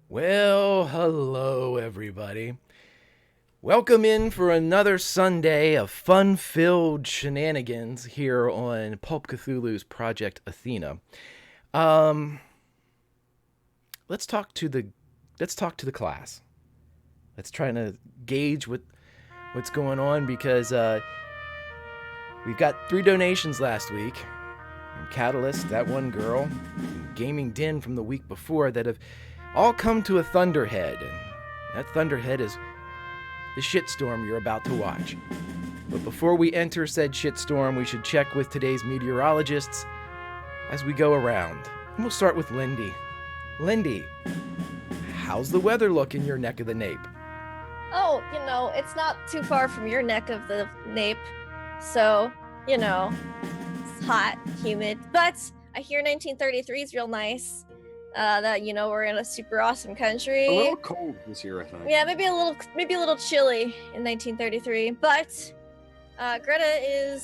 Well, hello, everybody. Welcome in for another Sunday of fun-filled shenanigans here on Pulp Cthulhu's Project Athena. Um, let's talk to the class. Let's try to gauge what's going on because we've got 3 donations last week from Catalyst, that one girl, and Gaming Den from the week before that have all come to a thunderhead, and that thunderhead is the shitstorm you're about to watch. But before we enter said shitstorm, we should check with today's meteorologists as we go around. And we'll start with Lindy. Lindy, how's the weather look in your neck of the nape? Oh, it's not too far from your neck of the nape. So, it's hot, humid. But I hear 1933 is real nice. That we're in a super awesome country. A little cold this year, I think. Yeah, maybe a little chilly in 1933. But Gretta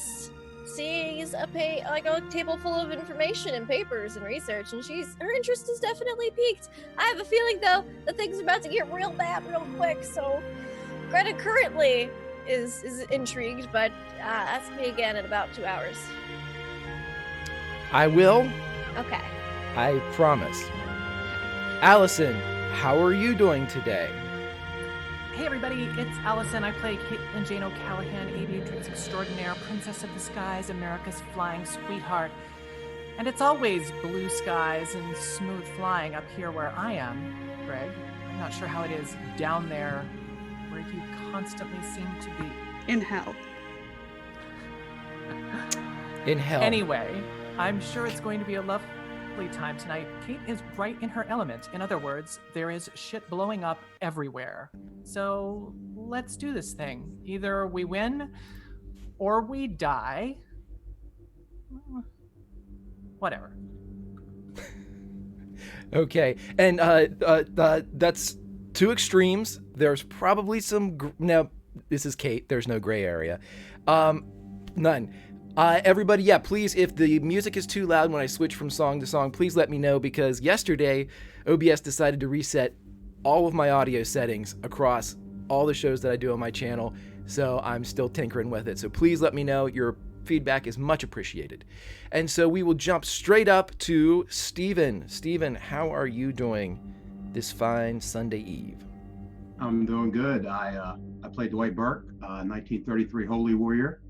sees a table full of information and papers and research, and her interest is definitely piqued. I have a feeling though that things are about to get real bad real quick. So Gretta currently is intrigued, but ask me again in about 2 hours. I will. Okay. I promise. Allison, how are you doing today? Hey everybody, it's Allison. I play Caitlin Jane O'Callahan, aviatrix extraordinaire, princess of the skies, America's flying sweetheart. And it's always blue skies and smooth flying up here where I am, Greg. I'm not sure how it is down there where you constantly seem to be. In hell. In hell. Anyway, I'm sure it's going to be a lovely time tonight. Kate is right in her element. In other words, there is shit blowing up everywhere. So let's do this thing. Either we win or we die. Whatever. Okay, and that's 2 extremes. There's probably some. Now, this is Kate. There's no gray area. None. Everybody, yeah, please, if the music is too loud when I switch from song to song, please let me know, because yesterday OBS decided to reset all of my audio settings across all the shows that I do on my channel, so I'm still tinkering with it. So please let me know. Your feedback is much appreciated. And so we will jump straight up to Steven. Steven, how are you doing this fine Sunday Eve? I'm doing good. I played Dwight Burke, 1933 Holy Warrior.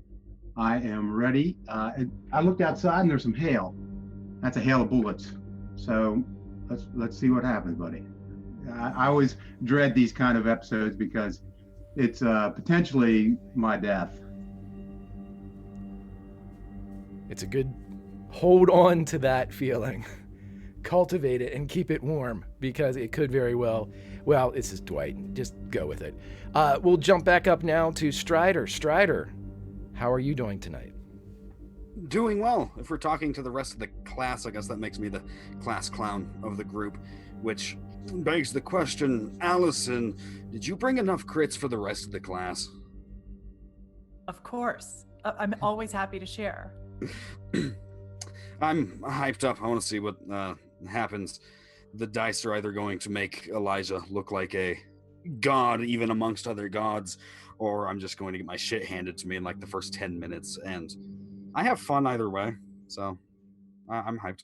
I am ready. I looked outside and there's some hail. That's a hail of bullets. So let's see what happens, buddy. I always dread these kind of episodes because it's potentially my death. It's a good hold on to that feeling. Cultivate it and keep it warm, because it could very well, this is Dwight. Just go with it. We'll jump back up now to Strider. Strider, how are you doing tonight? Doing well. If we're talking to the rest of the class, I guess that makes me the class clown of the group, which begs the question, Allison, did you bring enough crits for the rest of the class? Of course. I'm always happy to share. I'm hyped up. I want to see what happens. The dice are either going to make Elijah look like a god, even amongst other gods, or I'm just going to get my shit handed to me in like the first 10 minutes, and I have fun either way, so I'm hyped.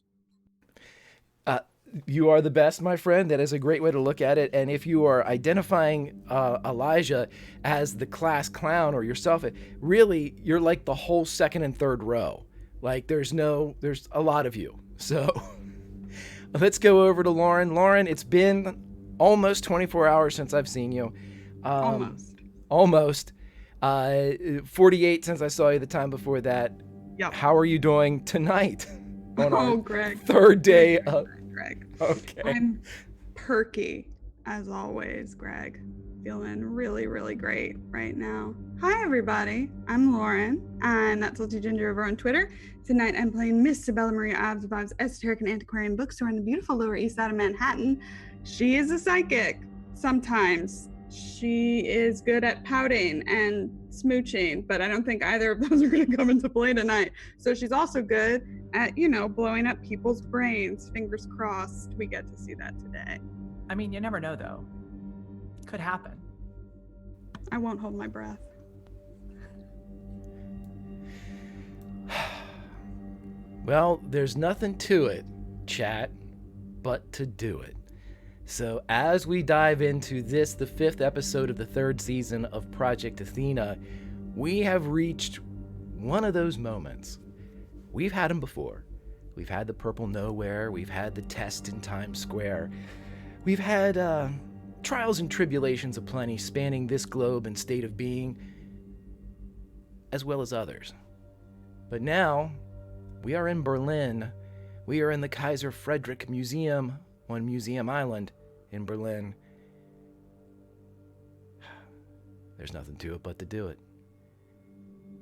You are the best, my friend. That is a great way to look at it. And if you are identifying Elijah as the class clown or yourself, really, you're like the whole second and third row. Like there's a lot of you. So let's go over to Lauren. Lauren, it's been almost 24 hours since I've seen you. Almost. 48 since I saw you the time before that. Yep. How are you doing tonight? Greg. Third day of... Greg. Okay. I'm perky, as always, Greg. Feeling really, really great right now. Hi, everybody. I'm Lauren, and that's Salty Ginger over on Twitter. Tonight, I'm playing Miss Sabella Maria Ives of Ives Esoteric and Antiquarian Bookstore in the beautiful Lower East Side of Manhattan. She is a psychic, sometimes. She is good at pouting and smooching, but I don't think either of those are going to come into play tonight. So she's also good at, blowing up people's brains. Fingers crossed we get to see that today. I mean, you never know, though. Could happen. I won't hold my breath. Well, there's nothing to it, chat, but to do it. So as we dive into this, the 5th episode of the 3rd season of Project Athena, we have reached one of those moments. We've had them before. We've had the Purple Nowhere. We've had the test in Times Square. We've had trials and tribulations aplenty spanning this globe and state of being, as well as others. But now, we are in Berlin. We are in the Kaiser Friedrich Museum on Museum Island in Berlin. There's nothing to it but to do it.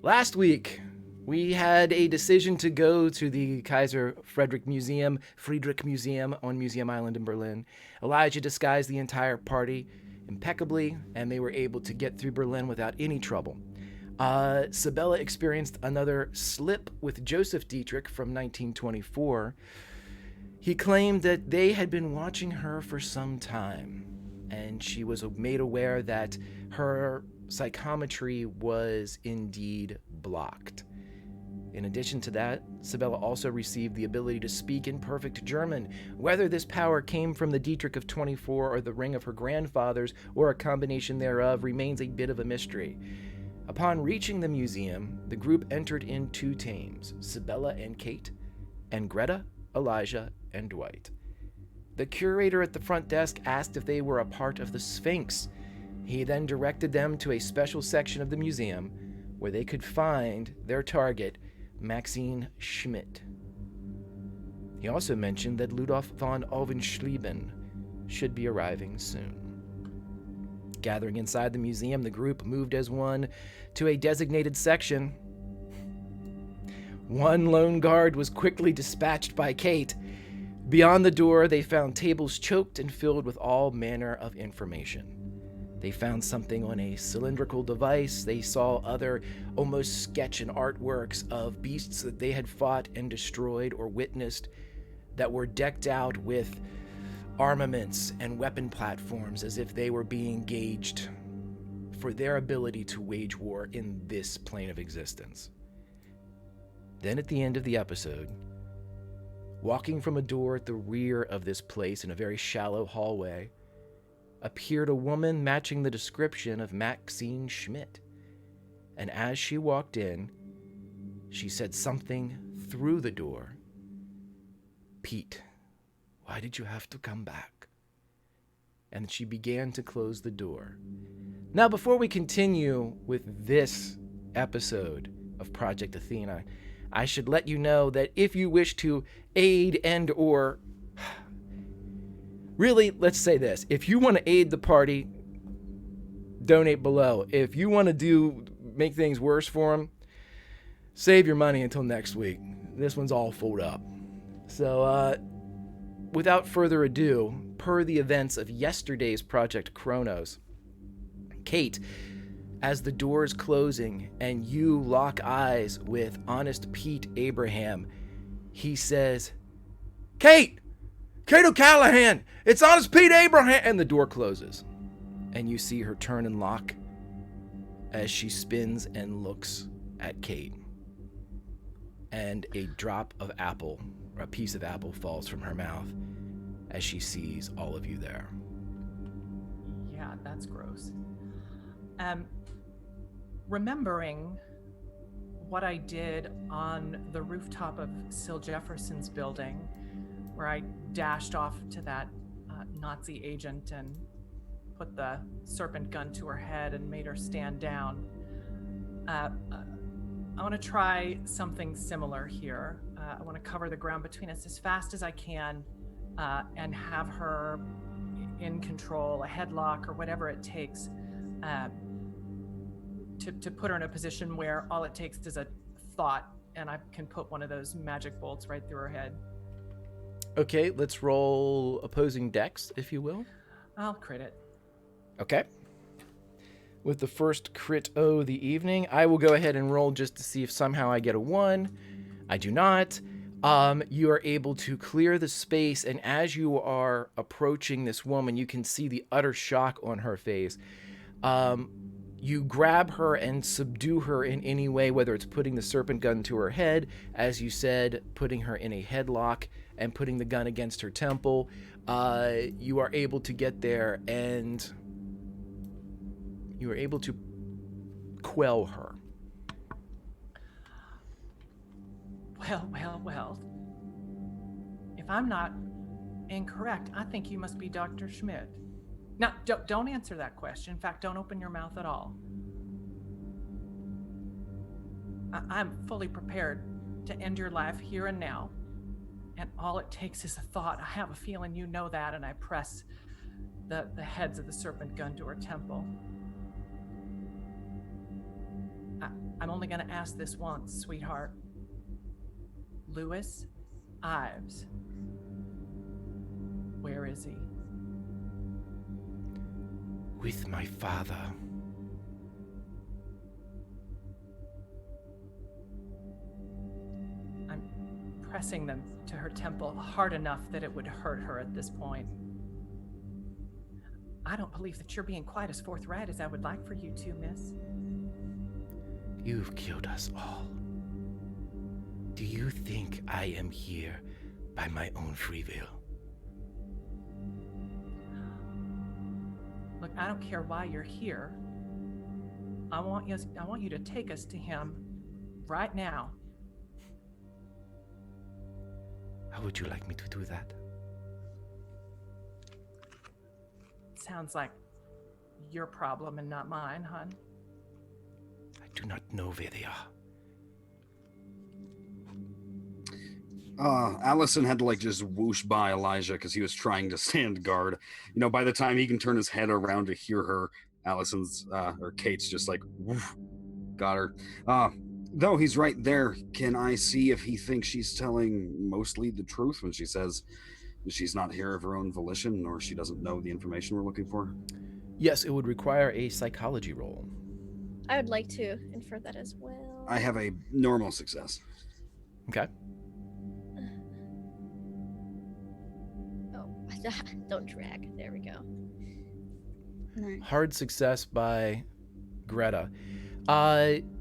Last week, we had a decision to go to the Kaiser Friedrich Museum on Museum Island in Berlin. Elijah disguised the entire party impeccably, and they were able to get through Berlin without any trouble. Sabella experienced another slip with Joseph Dietrich from 1924. He claimed that they had been watching her for some time, and she was made aware that her psychometry was indeed blocked. In addition to that, Sabella also received the ability to speak in perfect German. Whether this power came from the Dietrich of 24 or the ring of her grandfathers, or a combination thereof, remains a bit of a mystery. Upon reaching the museum, the group entered in 2 teams, Sabella and Kate, and Gretta, Elijah, and Dwight. The curator at the front desk asked if they were a part of the Sphinx. He then directed them to a special section of the museum where they could find their target, Maxine Schmidt. He also mentioned that Ludolf von Alvenschlieben should be arriving soon. Gathering inside the museum, the group moved as one to a designated section. One lone guard was quickly dispatched by Kate. Beyond the door, they found tables choked and filled with all manner of information. They found something on a cylindrical device. They saw other almost sketch and artworks of beasts that they had fought and destroyed or witnessed that were decked out with armaments and weapon platforms as if they were being gauged for their ability to wage war in this plane of existence. Then at the end of the episode, walking from a door at the rear of this place in a very shallow hallway, appeared a woman matching the description of Maxine Schmidt. And as she walked in, she said something through the door. "Pete, why did you have to come back?" And she began to close the door. Now, before we continue with this episode of Project Athena, I should let you know that if you wish to aid and or... Really, let's say this. If you want to aid the party, donate below. If you want to make things worse for them, save your money until next week. This one's all full up. So, without further ado, per the events of yesterday's Project Chronos, Kate, as the door is closing and you lock eyes with Honest Pete Abraham, he says, Kate O'Callahan, it's Honest Pete Abraham, and the door closes. And you see her turn and lock as she spins and looks at Kate. And a drop of apple, or a piece of apple, falls from her mouth as she sees all of you there. Yeah, that's gross. Remembering what I did on the rooftop of Syl Jefferson's building, where I dashed off to that Nazi agent and put the serpent gun to her head and made her stand down. I want to try something similar here. I want to cover the ground between us as fast as I can and have her in control, a headlock or whatever it takes to put her in a position where all it takes is a thought and I can put one of those magic bolts right through her head. Okay, let's roll opposing decks, if you will. I'll crit it. Okay. with the first crit O of the evening. I will go ahead and roll just to see if somehow I get a 1. I do not. You are able to clear the space, and as you are approaching this woman, you can see the utter shock on her face. You grab her and subdue her in any way, whether it's putting the serpent gun to her head, as you said, putting her in a headlock, and putting the gun against her temple. You are able to get there, and you are able to quell her. Well. If I'm not incorrect, I think you must be Dr. Schmidt. Now, don't answer that question. In fact, don't open your mouth at all. I'm fully prepared to end your life here and now. And all it takes is a thought. I have a feeling you know that, and I press the heads of the serpent gun to her temple. I'm only going to ask this once, sweetheart. Louis Ives. Where is he? With my father. I'm pressing them to her temple hard enough that it would hurt her at this point. I don't believe that you're being quite as forthright as I would like for you to, miss. You've killed us all. Do you think I am here by my own free will? Look, I don't care why you're here. I want you to take us to him right now. How would you like me to do that? Sounds like your problem and not mine, hon. I do not know where they are. Allison had to just whoosh by Elijah because he was trying to stand guard. By the time he can turn his head around to hear her, Allison's or Kate's just woof, got her. Though he's right there, can I see if he thinks she's telling mostly the truth when she says she's not here of her own volition, or she doesn't know the information we're looking for? Yes, it would require a psychology roll. I would like to infer that as well. I have a normal success. Okay. Don't drag. There we go. Nice. Hard success by Greta.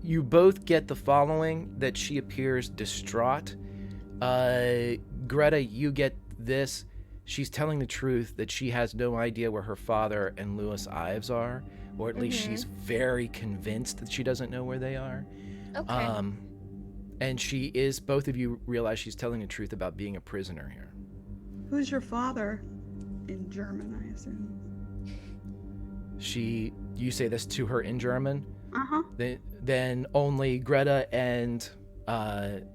You both get the following, that she appears distraught. Greta, you get this. She's telling the truth that she has no idea where her father and Louis Ives are, or at least she's very convinced that she doesn't know where they are. Okay. And both of you realize she's telling the truth about being a prisoner here. Who's your father? In German, I assume. You say this to her in German? Uh-huh. Then only Greta and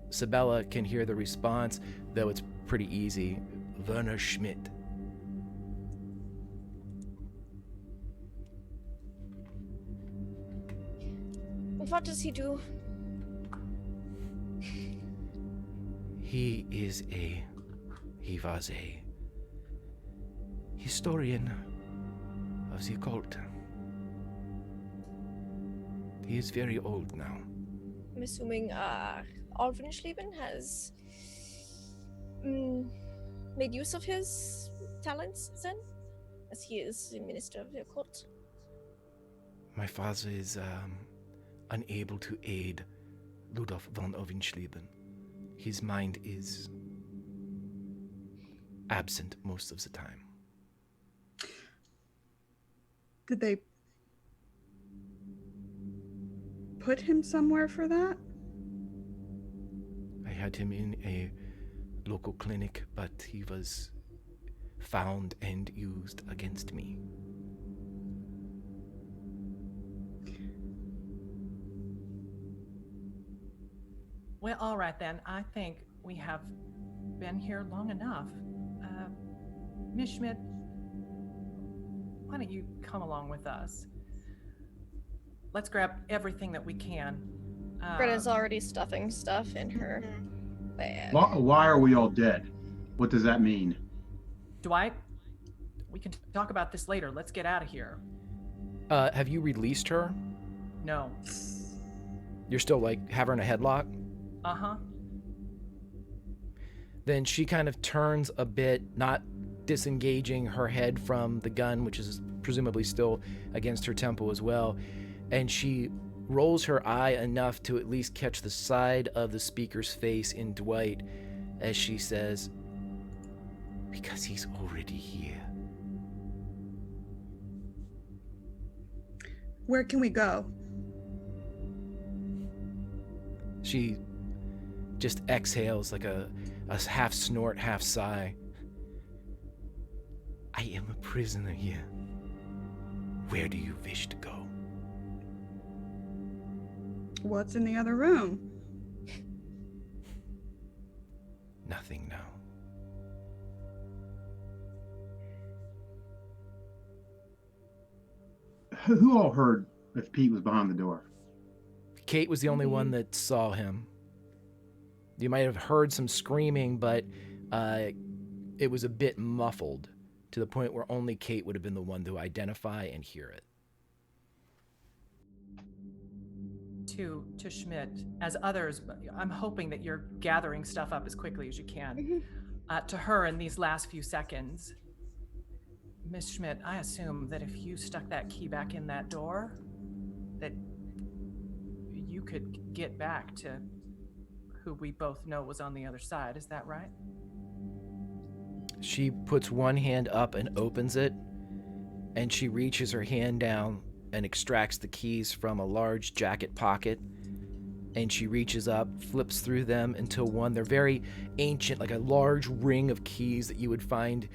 Sabella can hear the response, though it's pretty easy. Werner Schmidt. What does he do? He was a historian of the occult. He is very old now. I'm assuming Alvenschleben has made use of his talents then, as he is the minister of the occult. My father is unable to aid Ludolf von Alvenschleben. His mind is absent most of the time. Did they put him somewhere for that? I had him in a local clinic, but he was found and used against me. Well, all right then. I think we have been here long enough. Miss Schmidt, why don't you come along with us? Let's grab everything that we can. Greta's already stuffing stuff in her bag. Why are we all dead? What does that mean? Dwight, we can talk about this later. Let's get out of here. Have you released her? No. You're still like have her in a headlock? Uh-huh. Then she kind of turns a bit, not disengaging her head from the gun, which is presumably still against her temple as well, and she rolls her eye enough to at least catch the side of the speaker's face in Dwight as she says, "Because he's already here." Where can we go? She just exhales like a half snort, half sigh. "I am a prisoner here. Where do you wish to go?" What's in the other room? Nothing now. Who all heard if Pete was behind the door? Kate was the only one that saw him. You might have heard some screaming, but it was a bit muffled to the point where only Kate would have been the one to identify and hear it. To Schmidt, as others, I'm hoping that you're gathering stuff up as quickly as you can. To her in these last few seconds, Miss Schmidt, I assume that if you stuck that key back in that door, that you could get back to who we both know was on the other side. Is that right? She puts one hand up and opens it, and she reaches her hand down and extracts the keys from a large jacket pocket, and she reaches up, flips through them until one, they're very ancient, like a large ring of keys that you would find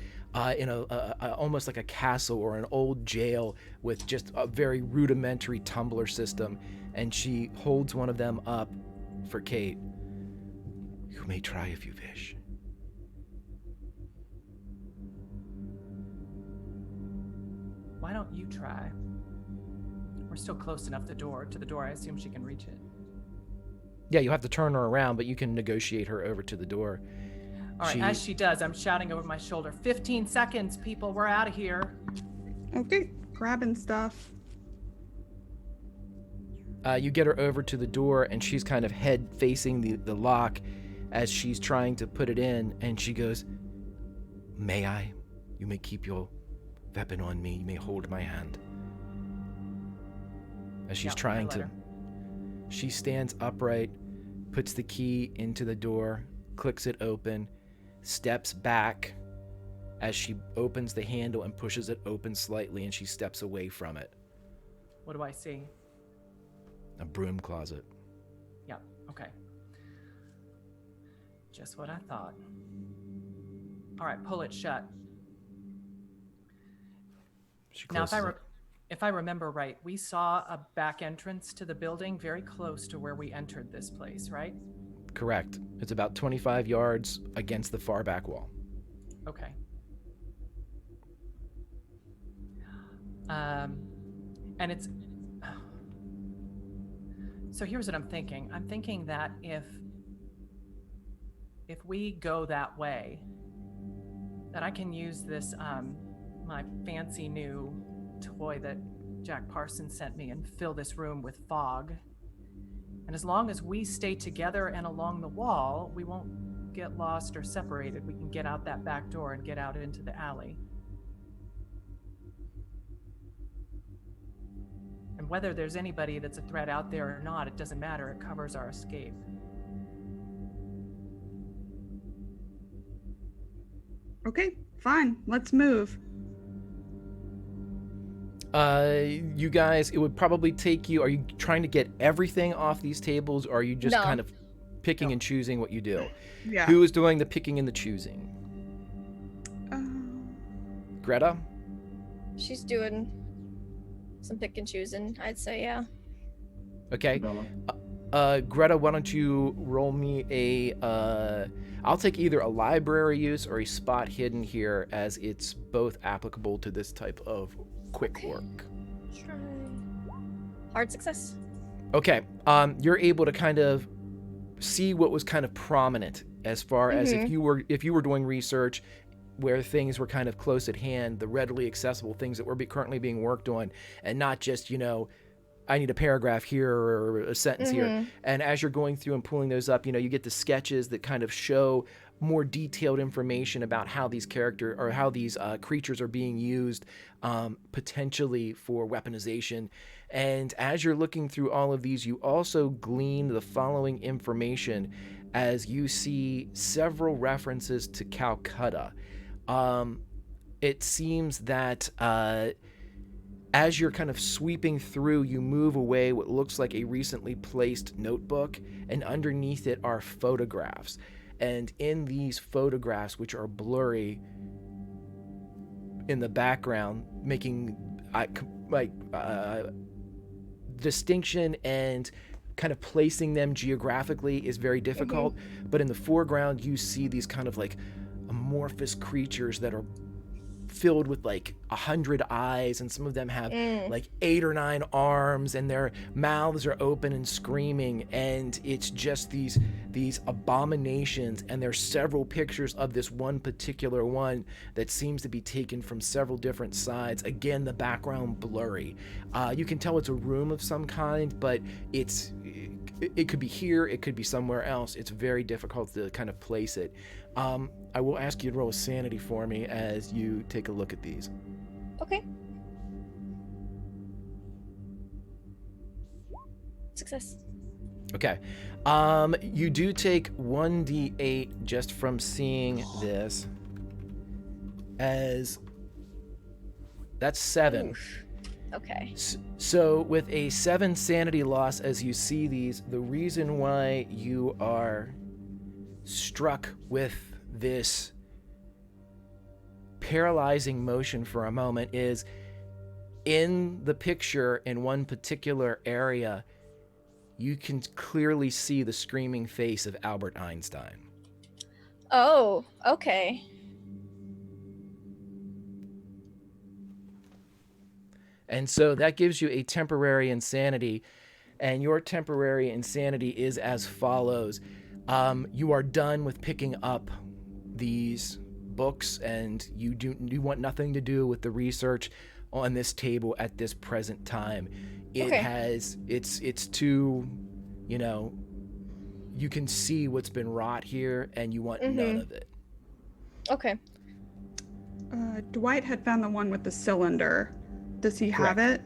in a almost like a castle or an old jail with just a very rudimentary tumbler system, and she holds one of them up for Kate. "You may try if you wish." Why don't you try? We're still close enough to the door. I assume she can reach it. Yeah, you'll have to turn her around, but you can negotiate her over to the door. All right, as she does, I'm shouting over my shoulder, 15 seconds, people, we're out of here. Okay, grabbing stuff. You get her over to the door, and she's kind of head facing the lock as she's trying to put it in, and she goes, "May I? You may keep your weapon on me. You may hold my hand." As she's trying to... She stands upright, puts the key into the door, clicks it open, steps back as she opens the handle and pushes it open slightly, and she steps away from it. What do I see? A broom closet. Yep, okay. Just what I thought. All right, pull it shut. She Now, closes it. if I remember right, we saw a back entrance to the building very close to where we entered this place, right? Correct. It's about 25 yards against the far back wall. Okay. And it's... So here's what I'm thinking. I'm thinking that if we go that way, that I can use this, my fancy new toy that Jack Parsons sent me and fill this room with fog. And as long as we stay together and along the wall, we won't get lost or separated. We can get out that back door and get out into the alley. And whether there's anybody that's a threat out there or not, it doesn't matter. It covers our escape. Okay, fine. Let's move. You guys, it would probably take you... Are you trying to get everything off these tables, or are you just kind of picking and choosing what you do? Yeah. Who is doing the picking and the choosing? Gretta? She's doing some pick and choosing, I'd say, yeah. Okay. Gretta, why don't you roll me a... I'll take either a library use or a spot hidden here, as it's both applicable to this type of quick work. Try. Hard success. Okay. You're able to kind of see what was kind of prominent as far as if you were doing research, where things were kind of close at hand, the readily accessible things that were currently being worked on, and not just, I need a paragraph here or a sentence here. And as you're going through and pulling those up, you get the sketches that kind of show more detailed information about how these creatures are being used, potentially for weaponization. And as you're looking through all of these, you also glean the following information as you see several references to Calcutta. It seems that as you're kind of sweeping through, you move away what looks like a recently placed notebook, and underneath it are photographs. And in these photographs, which are blurry in the background, making distinction and kind of placing them geographically is very difficult. But in the foreground, you see these kind of like amorphous creatures that are filled with like 100 eyes, and some of them have like 8 or 9 arms, and their mouths are open and screaming, and it's just these abominations. And there's several pictures of this one particular one that seems to be taken from several different sides. Again, the background blurry. You can tell it's a room of some kind, but it could be here, it could be somewhere else. It's very difficult to kind of place it. I will ask you to roll a sanity for me as you take a look at these. Okay. Success. Okay. You do take 1d8 just from seeing this, as that's 7. Oof. Okay. So with a 7 sanity loss as you see these, the reason why you are struck with this paralyzing motion for a moment is in the picture, in one particular area, you can clearly see the screaming face of Albert Einstein. Oh, okay. And so that gives you a temporary insanity, and your temporary insanity is as follows. You are done with picking up these books, and you want nothing to do with the research on this table at this present time. It's too, you can see what's been wrought here, and you want none of it. Okay. Dwight had found the one with the cylinder. Does he have it?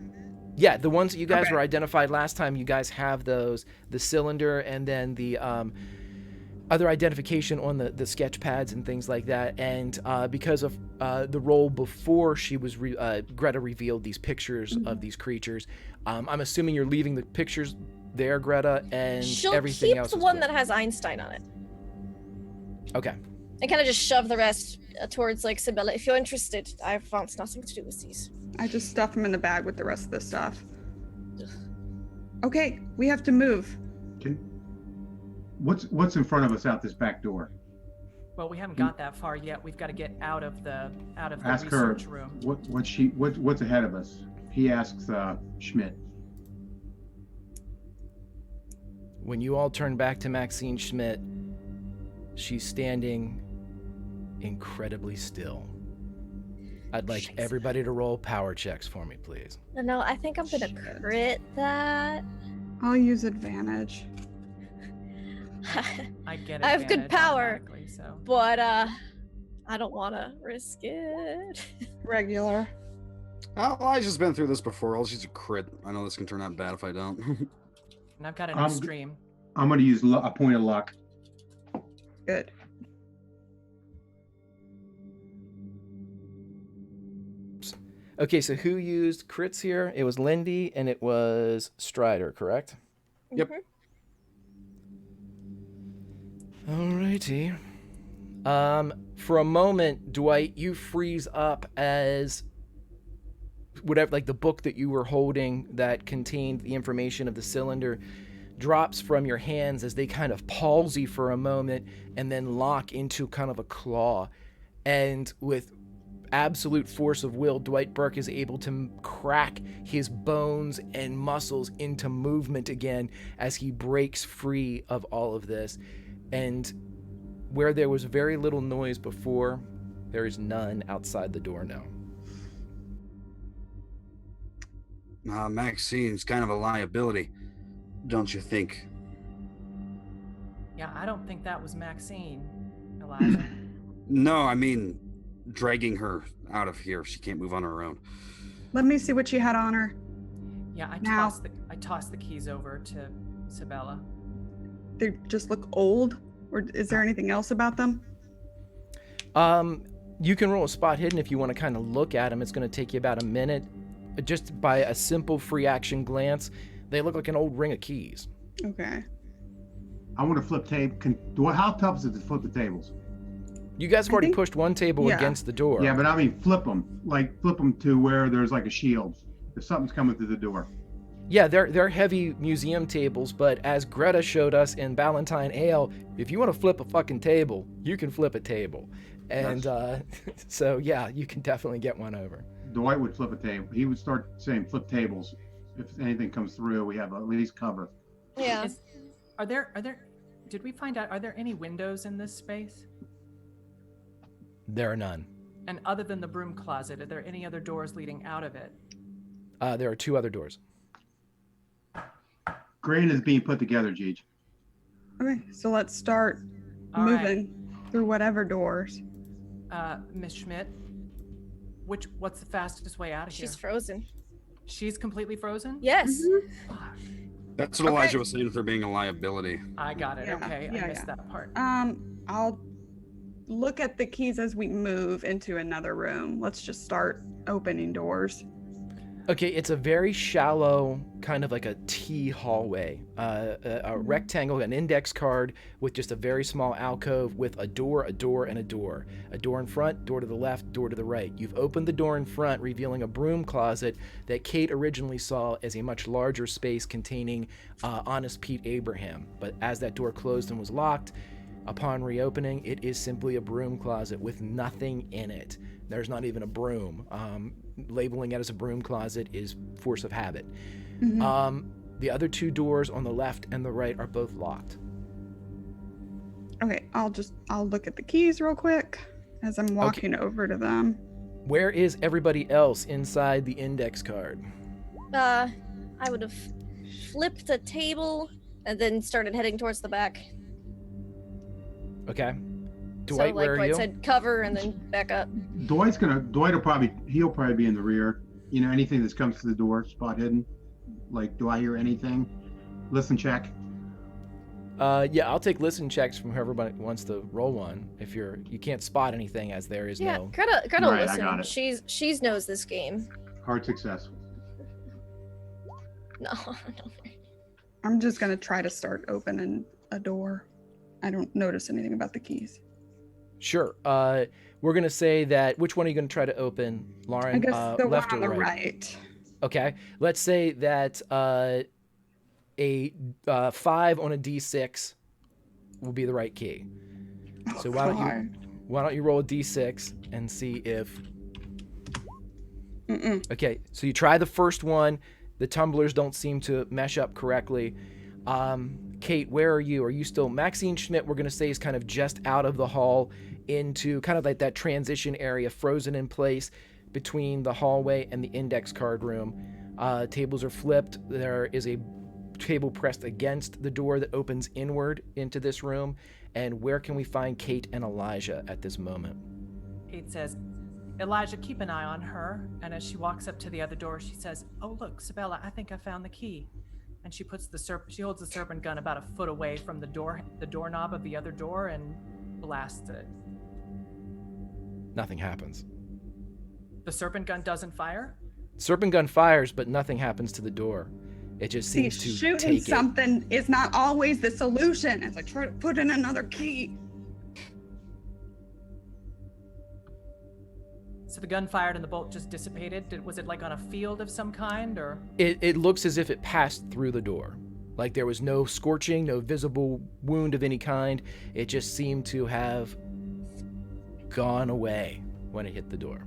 Yeah, the ones that you guys were identified last time, you guys have those, the cylinder, and then the other identification on the sketch pads and things like that. And because of the role before she was Greta revealed these pictures of these creatures, I'm assuming you're leaving the pictures there, Greta, and everything else. She'll keep the one that has Einstein on it. Okay. And kind of just shove the rest towards like Sibylla. If you're interested, I want nothing to do with these. I just stuff them in the bag with the rest of the stuff. Okay, we have to move. What's in front of us out this back door? Well, we haven't got that far yet. We've got to get out of the Ask her research room. what's ahead of us. He asks Schmidt. When you all turn back to Maxine Schmidt, she's standing incredibly still. I'd like everybody to roll power checks for me, please. No, I think I'm gonna crit that. I'll use advantage. I get it. I have good power, so. but I don't want to risk it. Regular. Elijah's been through this before. I'll use a crit. I know this can turn out bad if I don't. And I've got an extreme. I'm going to use a point of luck. Good. Okay, so who used crits here? It was Lindy and it was Strider, correct? Yep. Alrighty. For a moment, Dwight, you freeze up as whatever, like the book that you were holding that contained the information of the cylinder drops from your hands as they kind of palsy for a moment and then lock into kind of a claw. And with absolute force of will, Dwight Burke is able to crack his bones and muscles into movement again as he breaks free of all of this. And where there was very little noise before, There is none outside the door now. Maxine's kind of a liability, don't you think? Yeah, I don't think that was Maxine, Elijah. No, I mean, dragging her out of here. She can't move on her own. Let me see what she had on her. Yeah, I Now- tossed the keys over to Sabella. They just look old, or is there anything else about them? You can roll a spot hidden if you want to kind of look at them. It's going to take you about a minute. Just by a simple free action glance, they look like an old ring of keys. Okay. I want to flip how tough is it to flip the tables? You guys have already think- pushed one table yeah. against the door. Yeah, but I mean flip them to where there's like a shield. If something's coming through the door. Yeah, they're heavy museum tables, but as Gretta showed us in Ballantine Ale, if you want to flip a fucking table, you can flip a table. And so, yeah, you can definitely get one over. Dwight would flip a table. He would start saying flip tables. If anything comes through, we have at least cover. Yeah. Are there did we find out, are there any windows in this space? There are none. And other than the broom closet, are there any other doors leading out of it? There are two other doors. Grain is being put together, Jeej. Okay, so let's start All right. moving through whatever doors. Miss Schmidt, what's the fastest way out of here? She's frozen. She's completely frozen? Yes. Fuck. That's what Elijah Okay. was saying with her being a liability. I got it. Yeah, Okay, yeah, I missed yeah. that part. I'll look at the keys as we move into another room. Let's just start opening doors. Okay, it's a very shallow, kind of like a T hallway. A rectangle, an index card with just a very small alcove with a door, and a door. A door in front, door to the left, door to the right. You've opened the door in front, revealing a broom closet that Kate originally saw as a much larger space containing Honest Pete Abraham. But as that door closed and was locked, upon reopening, it is simply a broom closet with nothing in it. There's not even a broom. Labeling it as a broom closet is force of habit. The other two doors on the left and the right are both locked. Okay, I'll look at the keys real quick as I'm walking over to them. Where is everybody else inside the index card? I would have flipped a table and then started heading towards the back. Okay. So Dwight, like where are Dwight you? said, cover and then back up. Dwight will probably be in the rear. You know, anything that comes to the door, spot hidden. Like, do I hear anything? Listen, check. Yeah, I'll take listen checks from whoever wants to roll one. If you can't spot anything, as there is Yeah, no. Gretta Right, I listen. got it. She's knows this game. Hard success. No. I'm just gonna try to start opening a door. I don't notice anything about the keys. Sure. We're gonna say that. Which one are you gonna try to open, Lauren? I guess the one left on or the right? right. Okay. Let's say that a 5 on a d6 will be the right key. So why don't you roll a d6 and see if. Okay. So you try the first one. The tumblers don't seem to mesh up correctly. Kate, where are you? Are you still Maxine Schmidt? We're gonna say is kind of just out of the hall into kind of like that transition area, frozen in place between the hallway and the index card room. Tables are flipped. There is a table pressed against the door that opens inward into this room. And where can we find Kate and Elijah at this moment? Kate says, Elijah, keep an eye on her. And as she walks up to the other door, she says, oh, look, Sabella, I think I found the key. And she puts she holds the serpent gun about a foot away from the doorknob of the other door and blasts it. Nothing happens. The serpent gun doesn't fire? Serpent gun fires, but nothing happens to the door. It just See, seems to shooting take it. something is not always the solution as I try to put in another key. So the gun fired and the bolt just dissipated? Was it like on a field of some kind, or? It looks as if it passed through the door. Like there was no scorching, no visible wound of any kind. It just seemed to have gone away when it hit the door.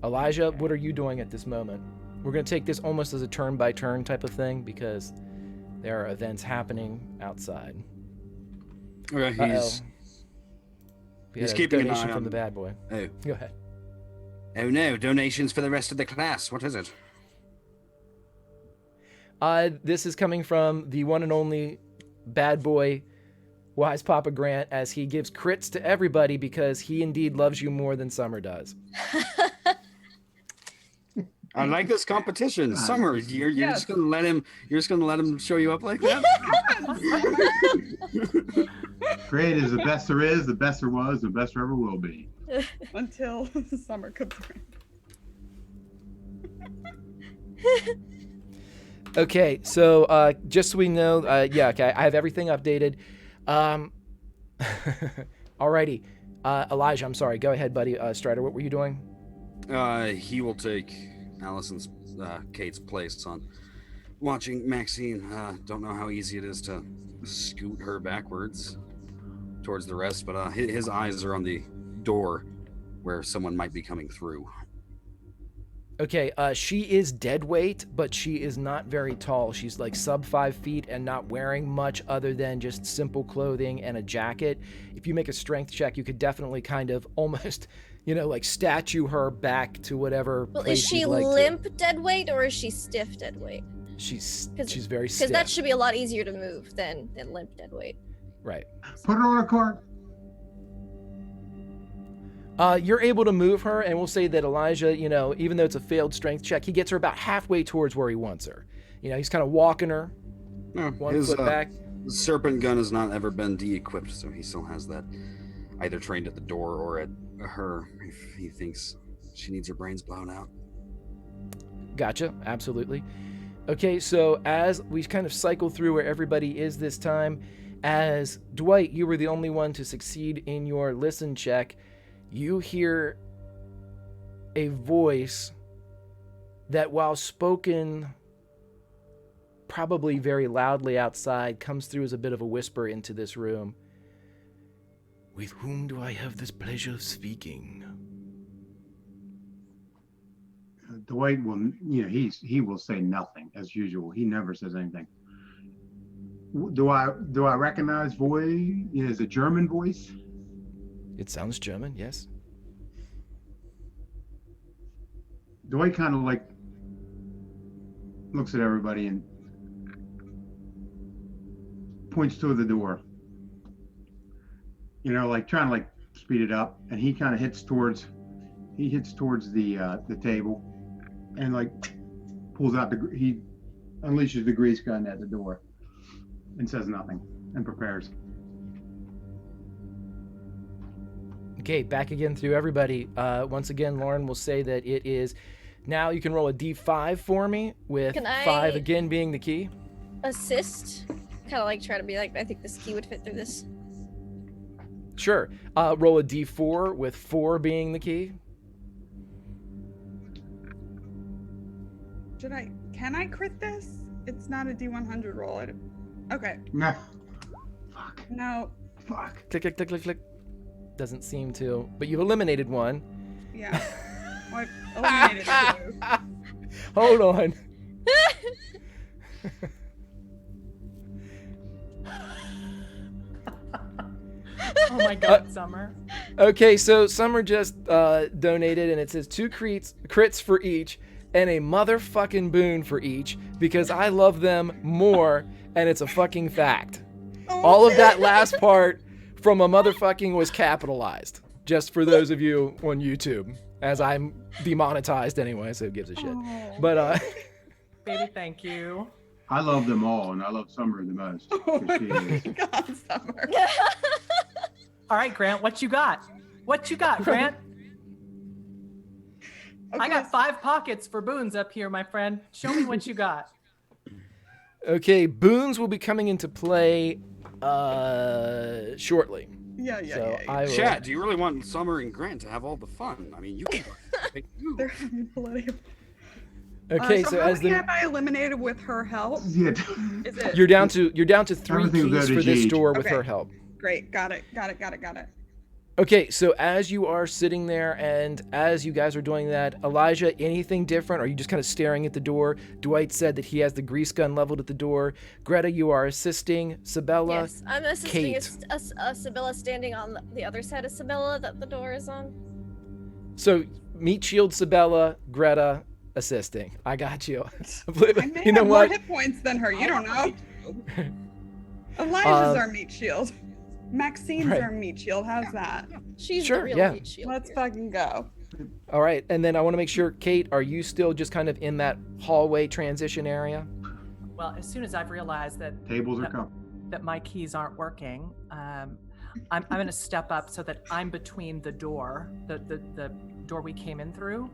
Elijah, what are you doing at this moment? We're going to take this almost as a turn-by-turn type of thing because there are events happening outside. Okay, Uh-oh. He's a keeping an donation eye from on the bad boy. Oh. Go ahead. Oh no, donations for the rest of the class. What is it? This is coming from the one and only bad boy, Wise Papa Grant, as he gives crits to everybody because he indeed loves you more than Summer does. I like this competition. Summer, you're Yes. just gonna let him show you up like that? Great is the best there is, the best there was, the best there ever will be. Until summer comes around. Okay, so just so we know, yeah, okay, I have everything updated. Alrighty, Elijah, I'm sorry. Go ahead, buddy. Strider, what were you doing? He will take Kate's place on watching Maxine. Don't know how easy it is to scoot her backwards towards the rest, but his eyes are on the door where someone might be coming through. Okay, she is dead weight, but she is not very tall. She's like sub 5 feet and not wearing much other than just simple clothing and a jacket. If you make a strength check, you could definitely kind of almost, like statue her back to whatever Well, place is she you'd like limp dead weight or is she stiff dead weight? She's very stiff. Because that should be a lot easier to move than limp dead weight. Right. Put her on a cart. You're able to move her, and we'll say that Elijah, even though it's a failed strength check, he gets her about halfway towards where he wants her. He's kind of walking her, No, one his foot back. serpent gun has not ever been de-equipped, so he still has that either trained at the door or at her if he thinks she needs her brains blown out. Gotcha, absolutely. Okay, so as we kind of cycle through where everybody is this time, as Dwight, you were the only one to succeed in your listen check, you hear a voice that, while spoken probably very loudly outside, comes through as a bit of a whisper into this room. With whom do I have this pleasure of speaking? Dwight will, he will say nothing as usual. He never says anything. Do I recognize voice? Is a German voice? It sounds German, yes. Dwight kind of looks at everybody and points toward the door. Trying to speed it up, and he kind of hits towards the table, and pulls out he unleashes the grease gun at the door, and says nothing, and prepares. Okay, back again through everybody. Once again, Lauren will say that it is. Now you can roll a d5 for me, with Can I 5 again being the key. Assist? Kind of try to be I think this key would fit through this. Sure. Roll a d4 with 4 being the key. Can I crit this? It's not a D100 roll. Okay. No. Fuck. No. Fuck. Click, click, click, click, click. Doesn't seem to, but you've eliminated one. Yeah. Well, I eliminated two. Hold on. Oh my god, Summer. Okay, so Summer just donated, and it says 2 crits for each, and a motherfucking boon for each, because I love them more, and it's a fucking fact. All of that last part from a motherfucking was capitalized, just for those of you on YouTube, as I'm demonetized anyway, so who gives a shit. Oh. But Baby, thank you. I love them all, and I love Summer the most. Oh 'cause she my is- God, Summer. All right, Grant, what you got? What you got, Grant? I got 5 pockets for boons up here, my friend. Show me what you got. okay, boons will be coming into play shortly. Yeah. So I will. Chat, do you really want Summer and Grant to have all the fun? I mean, you can participate too. They're having plenty of. Okay, so so how as many the have I eliminated with her help? Yeah. Is it you're down to 3 Everything will go keys to for this Gigi. door with Okay. her help. great? Got it. Okay, so as you are sitting there and as you guys are doing that, Elijah, anything different? Or are you just kind of staring at the door? Dwight said that he has the grease gun leveled at the door. Greta, you are assisting. Sabella, Yes, I'm assisting Kate. Sibylla standing on the other side of Sibylla that the door is on. So meat shield, Sabella, Greta, assisting. I got you. I may You know have more what? hit points than her. You don't know. Elijah's our meat shield. Maxine's Right. our meat shield. How's that? She's Sure, the real yeah. meat shield. Let's here. fucking go. All right, and then I want to make sure, Kate, are you still just kind of in that hallway transition area? Well, as soon as I've realized that Tables are Yep. coming. that my keys aren't working, I'm going to step up so that I'm between the door, the door we came in through,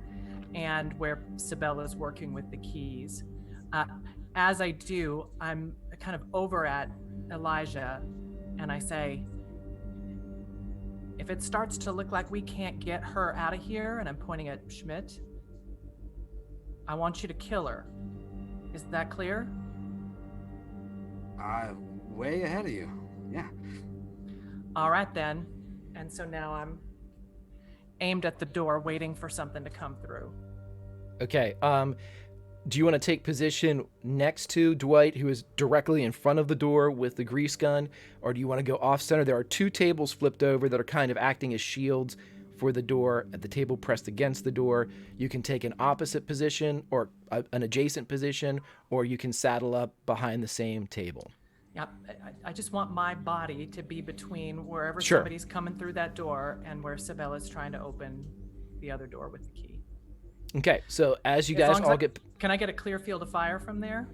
and where Sabella's working with the keys. As I do, I'm kind of over at Elijah, and I say, if it starts to look like we can't get her out of here, and I'm pointing at Schmidt, I want you to kill her. Is that clear? Way ahead of you. Yeah. All right then. And so now I'm aimed at the door, waiting for something to come through. Okay, do you want to take position next to Dwight, who is directly in front of the door with the grease gun, or do you want to go off center? There are two tables flipped over that are kind of acting as shields for the door. At the table pressed against the door, you can take an opposite position or an adjacent position, or you can saddle up behind the same table. Yeah, I just want my body to be between wherever Sure. somebody's coming through that door and where Sabella's trying to open the other door with the key. Okay, so as you As guys long as all I- get... Can I get a clear field of fire from there?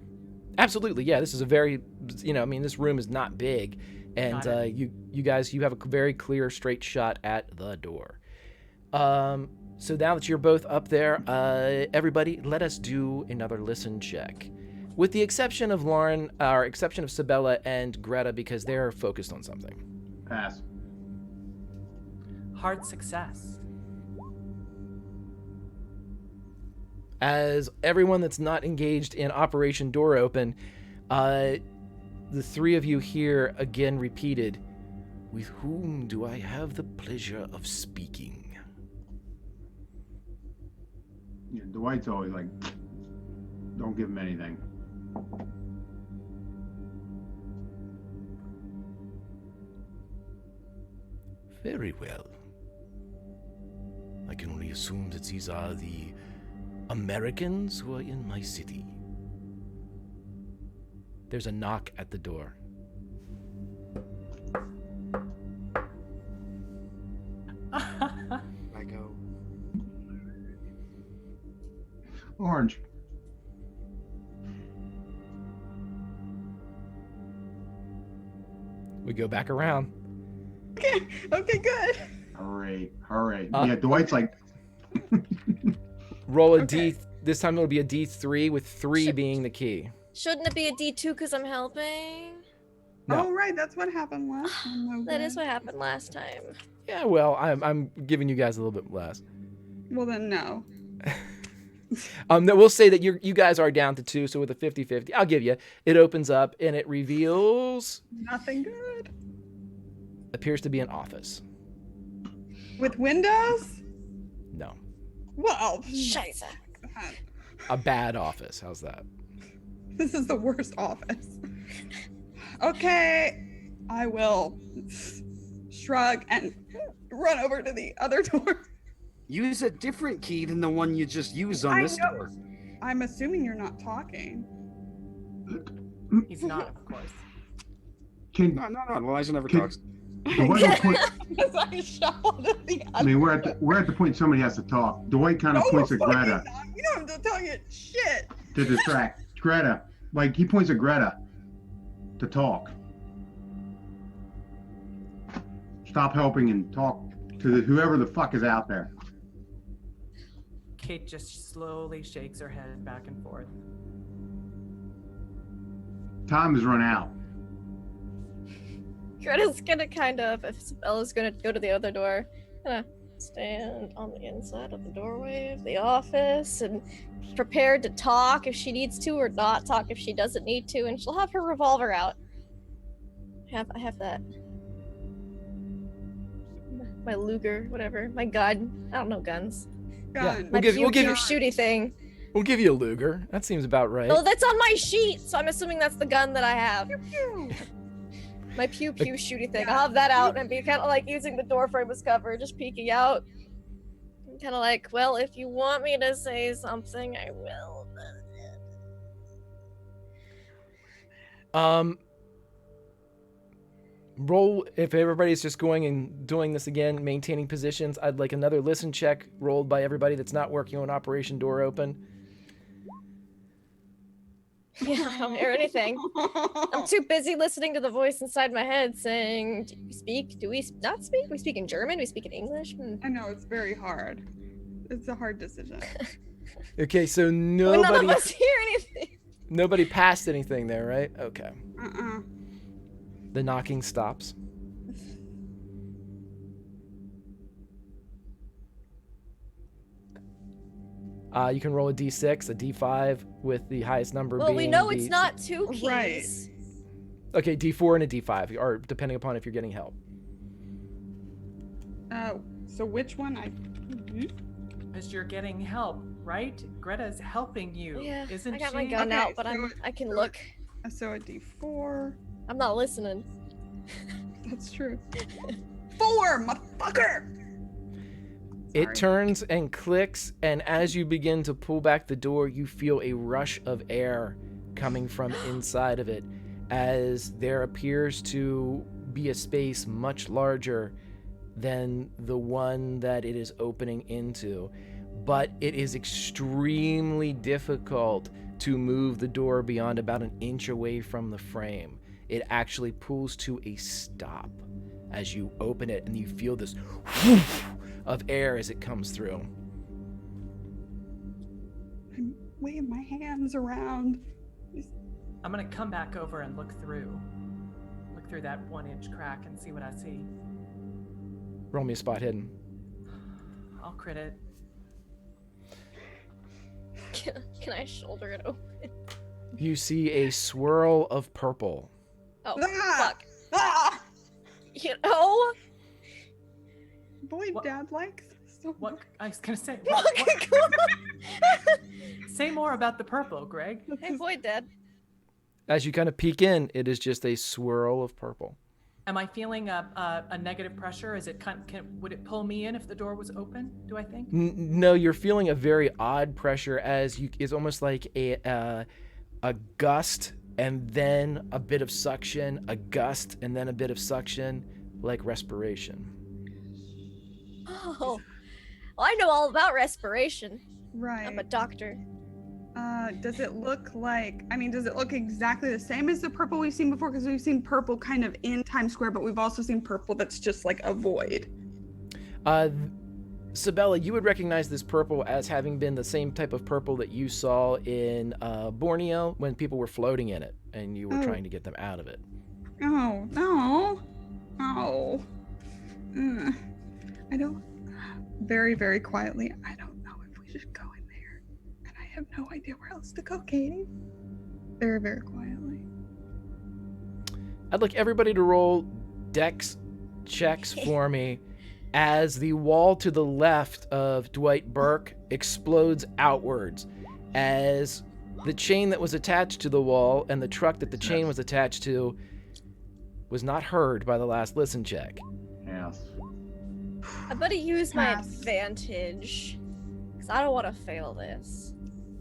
Absolutely, yeah, this is a very, this room is not big, and Got it. you guys, you have a very clear, straight shot at the door. So now that you're both up there, everybody, let us do another listen check. With the exception of Lauren, or exception of Sabella and Greta, because they're focused on something. Pass. Hard success. As everyone that's not engaged in Operation Door Open, the three of you here again repeated, "With whom do I have the pleasure of speaking?" Yeah, Dwight's always like, don't give him anything. Very well. I can only assume that these are the Americans who are in my city. There's a knock at the door. I go. Orange. We go back around. Okay, good. Hooray. Uh, Yeah, Dwight's like, Roll a Okay. D. This time it'll be a D3 with 3 Shit. being the key. Shouldn't it be a D2 because I'm helping? No. Oh, right. That's what happened last time. That is what happened last time. Yeah, well, I'm giving you guys a little bit less. Well, then no. We'll say that you guys are down to 2, so with a 50-50, I'll give you. It opens up and it reveals, Nothing good. appears to be an office. With windows? No, Oh, Well, Scheiße. a bad office. How's that? this is the worst office. Okay, I will shrug and run over to the other door. Use a different key than the one you just used on I this know. door. I'm assuming you're not talking. He's not, of course. can, No, Elijah never Can- talks. Dwight will point, As I shuffle to the I other. mean, we're at the point somebody has to talk. Dwight kind of points at fucking Greta not. You don't have to tell you shit. to distract. Greta, like he points at Greta to talk. Stop helping and talk to whoever the fuck is out there. Kate just slowly shakes her head back and forth. Time has run out. Greta's gonna kind of, if Sabella's gonna go to the other door, gonna stand on the inside of the doorway of the office and prepared to talk if she needs to or not talk if she doesn't need to, and she'll have her revolver out. I have that. my Luger, whatever, my gun. I don't know guns. Gun. My we'll give pew you shooty thing. We'll give you a Luger. That seems about right. Oh, that's on my sheet, so I'm assuming that's the gun that I have. Pew. My pew shooty thing. I'll have that out and be kind of like using the door frame as cover, just peeking out. I'm kind of like, well, if you want me to say something, I will. Roll, if everybody's just going and doing this again, maintaining positions, I'd like another listen check rolled by everybody that's not working on Operation Door Open. Yeah, I don't hear anything. I'm too busy listening to the voice inside my head saying, do we speak? Do we not speak? We speak in German? We speak in English? I know, it's very hard. It's a hard decision. Okay, so Well, none nobody of us hear anything. nobody passed anything there, right? Okay. Uh-uh. The knocking stops. You can roll a d6, a d5 with the highest number being Well, we know D- it's not two keys. Right. Okay, d4 and a d5, or depending upon if you're getting help. So which one? Because you're getting help, right? Greta's helping you, Yeah, isn't I got she? my gun Okay, out, but so I can look. So a D4. I'm not listening. That's true. 4, motherfucker! It Sorry. turns and clicks, and as you begin to pull back the door, you feel a rush of air coming from inside of it, as there appears to be a space much larger than the one that it is opening into. But it is extremely difficult to move the door beyond about an inch away from the frame. It actually pulls to a stop as you open it, and you feel this whoosh of air as it comes through. I'm waving my hands around. I'm gonna come back over and look through that 1-inch crack and see what I see. Roll me a spot hidden. I'll crit it. Can I shoulder it open? You see a swirl of purple. Oh, Ah! fuck. Ah! You know? Boy, What- Dad likes so What much. I was gonna say? Fucking come on. Say more about the purple, Greg. Hey, boy, Dad. As you kind of peek in, it is just a swirl of purple. Am I feeling a negative pressure? Is it would it pull me in if the door was open? Do I think? No, you're feeling a very odd pressure as it's almost like a gust and then a bit of suction, a gust and then a bit of suction, like respiration. Oh. Well, I know all about respiration. Right. I'm a doctor. Does it look exactly the same as the purple we've seen before? Because we've seen purple kind of in Times Square, but we've also seen purple that's just like a void. Sabella, you would recognize this purple as having been the same type of purple that you saw in Borneo when people were floating in it and you were trying to get them out of it. Oh, no. Oh. I don't. Very, very quietly, I don't know if we should go in there. And I have no idea where else to go, Katie. Very, very quietly. I'd like everybody to roll dex checks for me as the wall to the left of Dwight Burke explodes outwards as the chain that was attached to the wall and the truck that the chain was attached to was not heard by the last listen check. Yes. I better use my Pass. advantage. Because I don't want to fail this.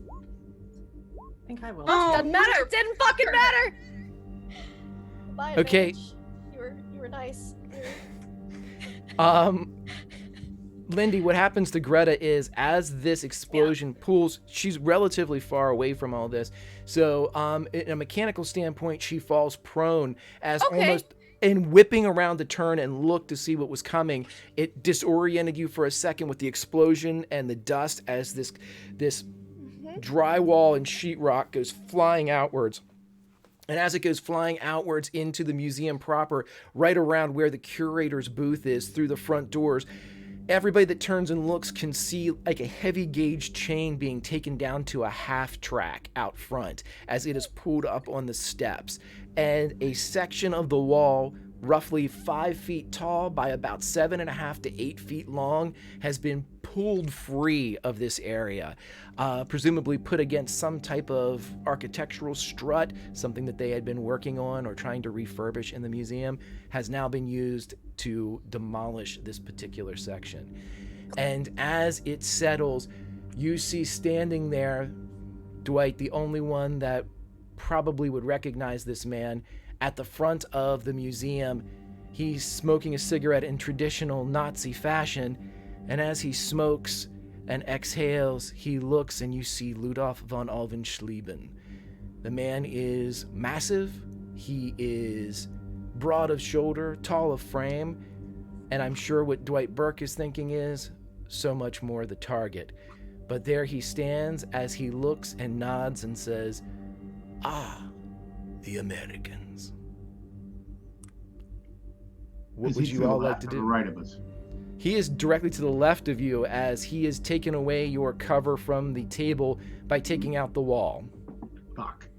I think I will. Oh, Doesn't matter. It didn't fucking matter. My Okay. advantage. You were nice. Lindy, what happens to Greta is as this explosion pulls, she's relatively far away from all this. So, in a mechanical standpoint, she falls prone as Okay. almost in whipping around the turn and look to see what was coming. It disoriented you for a second with the explosion and the dust as this drywall and sheetrock goes flying outwards. And as it goes flying outwards into the museum proper, right around where the curator's booth is through the front doors, everybody that turns and looks can see like a heavy gauge chain being taken down to a half track out front as it is pulled up on the steps. And a section of the wall roughly 5 feet tall by about 7.5 to 8 feet long, has been pulled free of this area, presumably put against some type of architectural strut, something that they had been working on or trying to refurbish in the museum, has now been used to demolish this particular section. And as it settles, you see standing there, Dwight, the only one that probably would recognize this man, at the front of the museum. He's smoking a cigarette in traditional Nazi fashion, and as he smokes and exhales, he looks and you see Ludolf von Alvenschleben. The man is massive, he is broad of shoulder, tall of frame, and I'm sure what Dwight Burke is thinking is, so much more the target. But there he stands as he looks and nods and says, "Ah, the Americans." What would you all like to do? Right of us. He is directly to the left of you as he has taken away your cover from the table by taking out the wall. Fuck.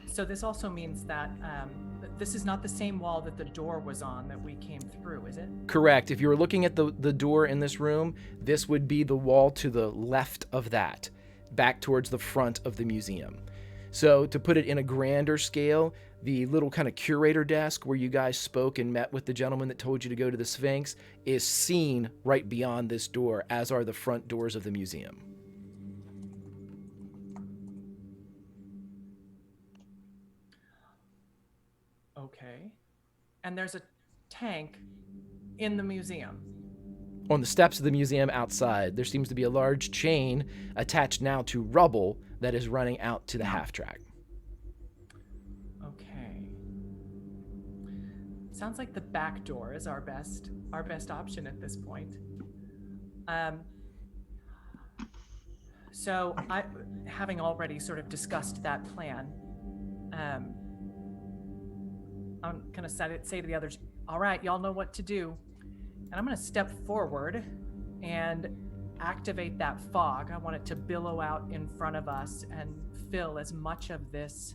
So this also means that this is not the same wall that the door was on that we came through, is it? Correct. If you were looking at the door in this room, this would be the wall to the left of that, back towards the front of the museum. So to put it in a grander scale, the little kind of curator desk where you guys spoke and met with the gentleman that told you to go to the Sphinx is seen right beyond this door, as are the front doors of the museum. Okay. And there's a tank in the museum. On the steps of the museum outside, there seems to be a large chain attached now to rubble that is running out to the half-track. Okay. Sounds like the back door is our best option at this point. So having already sort of discussed that plan, I'm gonna say to the others, "All right, y'all know what to do," and I'm gonna step forward and activate that fog. I want it to billow out in front of us and fill as much of this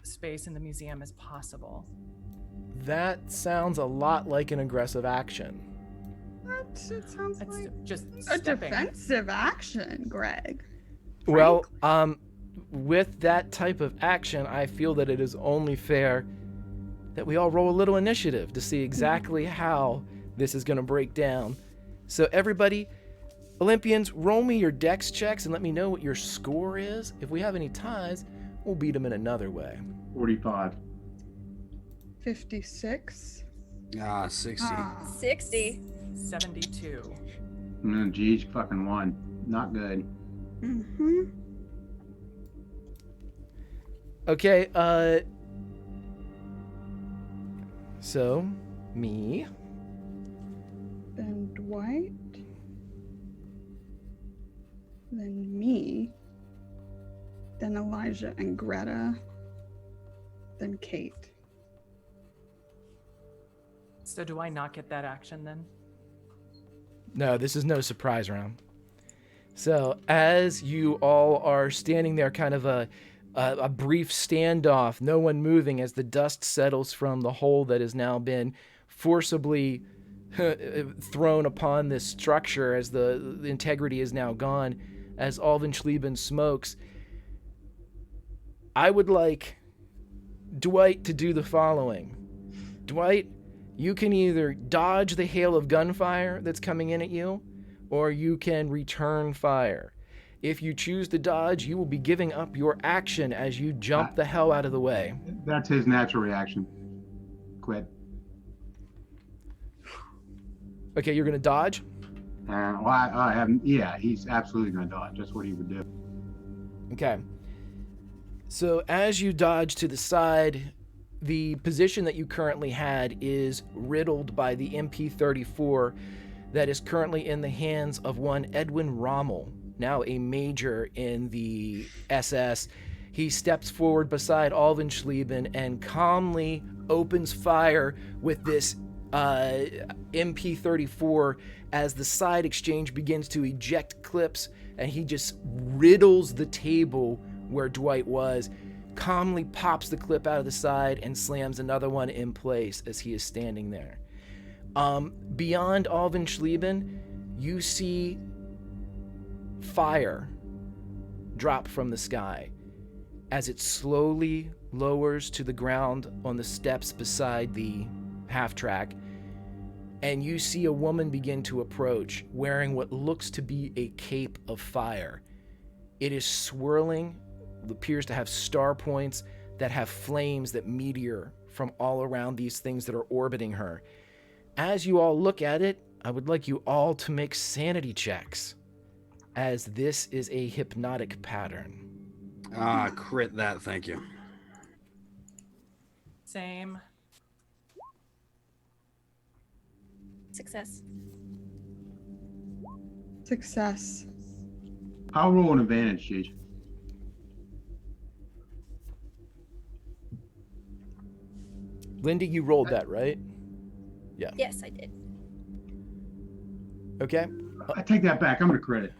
space in the museum as possible. That sounds a lot like an aggressive action. It sounds It's like just a stepping. defensive action, Greg. Well, with that type of action, I feel that it is only fair that we all roll a little initiative to see exactly how this is going to break down. So everybody, Olympians, roll me your dex checks and let me know what your score is. If we have any ties, we'll beat them in another way. 45. 56. 60. 60. 72. Geez, fucking won. Not good. Mm-hmm. Okay, so, me. Then Dwight. Then me. Then Elijah and Greta. Then Kate. So do I not get that action then? No, this is no surprise round. So, as you all are standing there, kind of a brief standoff, no one moving as the dust settles from the hole that has now been forcibly thrown upon this structure, as the integrity is now gone, as Alvenschleben smokes. I would like Dwight to do the following. Dwight, you can either dodge the hail of gunfire that's coming in at you, or you can return fire. If you choose to dodge, you will be giving up your action as you jump the hell out of the way. That's his natural reaction. Quit. Okay, you're gonna dodge? Well, I haven't. Yeah, he's absolutely going to dodge. That's what he would do. Okay. So as you dodge to the side, the position that you currently had is riddled by the MP-34 that is currently in the hands of one Edwin Rommel, now a major in the SS. He steps forward beside Alvenschleben and calmly opens fire with this MP-34 as the side exchange begins to eject clips, and he just riddles the table where Dwight was, calmly pops the clip out of the side and slams another one in place as he is standing there. Beyond Alvin Schleben, you see fire drop from the sky as it slowly lowers to the ground on the steps beside the half-track, and you see a woman begin to approach wearing what looks to be a cape of fire. It is swirling, appears to have star points that have flames that meteor from all around these things that are orbiting her. As you all look at it, I would like you all to make sanity checks, as this is a hypnotic pattern. Crit that, thank you. Same. Success. Success. I'll roll an advantage, Cheech. Lindy, you rolled that, right? Yeah. Yes, I did. Okay. I take that back. I'm going to crit it.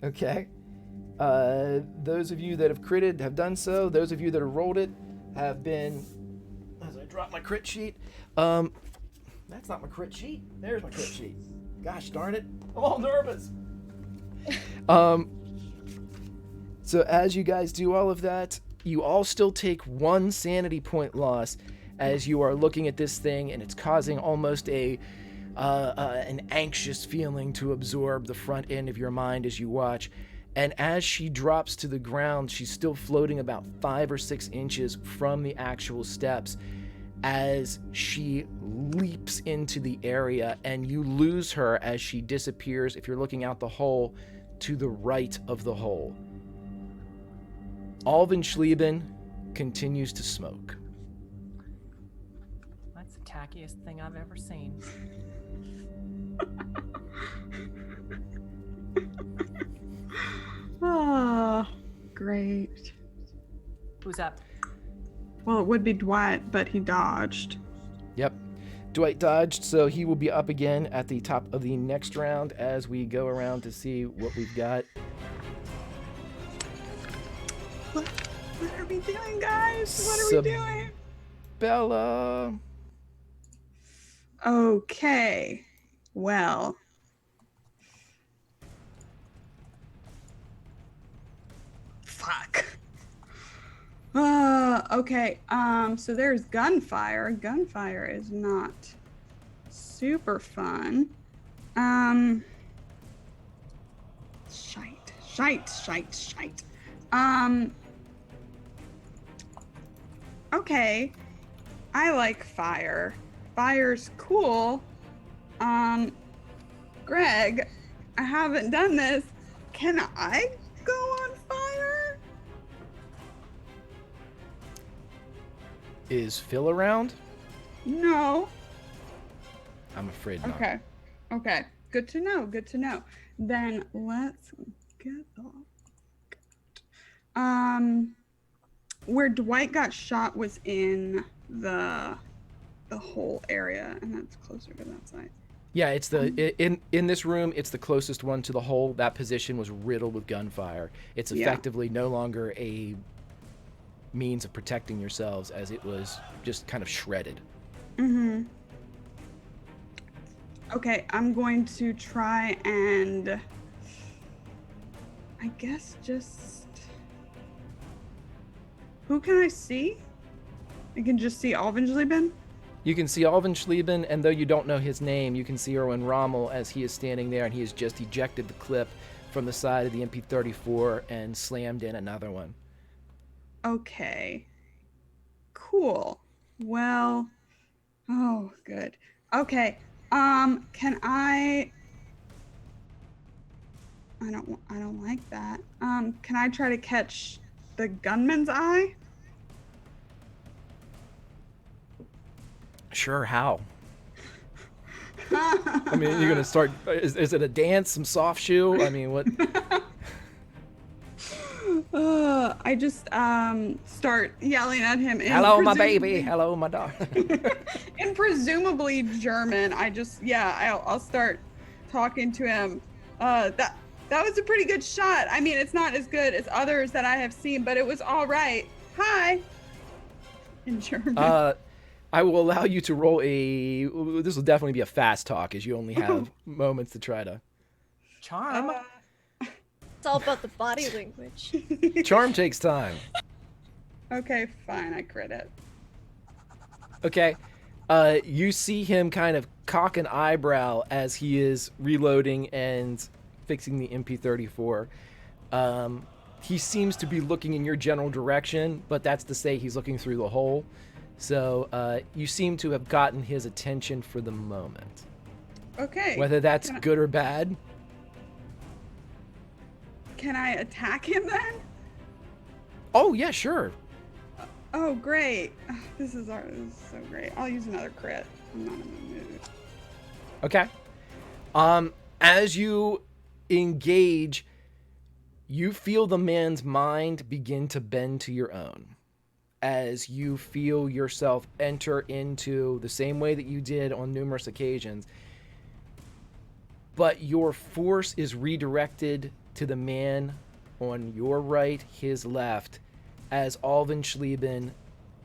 Okay. Those of you that have critted have done so. Those of you that have rolled it have been... As I drop my crit sheet. That's not my crit sheet. There's my crit sheet. Gosh darn it. I'm all nervous. So as you guys do all of that, you all still take 1 sanity point loss as you are looking at this thing, and it's causing almost an anxious feeling to absorb the front end of your mind as you watch. And as she drops to the ground, she's still floating about 5 or 6 inches from the actual steps as she leaps into the area, and you lose her as she disappears, if you're looking out the hole, to the right of the hole. Alvin Schleben continues to smoke. That's the tackiest thing I've ever seen. Oh, great. Who's up? Well, it would be Dwight, but he dodged. Yep. Dwight dodged, so he will be up again at the top of the next round as we go around to see what we've got. What are we doing, guys? What are we doing? Bella. Okay. Well. Fuck. Okay. So there's gunfire. Gunfire is not super fun. Shite. Okay. I like fire. Fire's cool. Greg, I haven't done this. Can I go on fire? Is Phil around? No. I'm afraid not. Okay. Good to know. Then let's get off. Where Dwight got shot was in the whole area, and that's closer to that side. Yeah, it's in this room, it's the closest one to the hole. That position was riddled with gunfire. It's effectively no longer a means of protecting yourselves, as it was just kind of shredded. Mm-hmm. Okay, I'm going to try and I guess just... Who can I see? I can just see Alvin Schleben? You can see Alvin Schleben, and though you don't know his name, you can see Erwin Rommel as he is standing there, and he has just ejected the clip from the side of the MP34 and slammed in another one. Okay. Cool. Well, oh, good. Okay. Can I don't like that. Can I try to catch the gunman's eye? Sure, how? I mean, you're gonna start, is it a dance, some soft shoe? I mean, what? I just start yelling at him. Hello, my baby. Hello, my darling. In presumably German. I'll start talking to him. That was a pretty good shot. I mean, it's not as good as others that I have seen, but it was all right. Hi. In German. I will allow you to roll a. This will definitely be a fast talk, as you only have moments to try to. Charm. It's all about the body language. Charm takes time. Okay, fine. I crit it. Okay. You see him kind of cock an eyebrow as he is reloading and fixing the MP34. He seems to be looking in your general direction, but that's to say he's looking through the hole. So you seem to have gotten his attention for the moment. Okay. Whether that's good or bad. Can I attack him then? Oh, yeah, sure. Oh, great. This is so great. I'll use another crit. I'm not in the mood. Okay. As you engage, you feel the man's mind begin to bend to your own. As you feel yourself enter into the same way that you did on numerous occasions. But your force is redirected to the man on your right, his left, as Alvin Schleben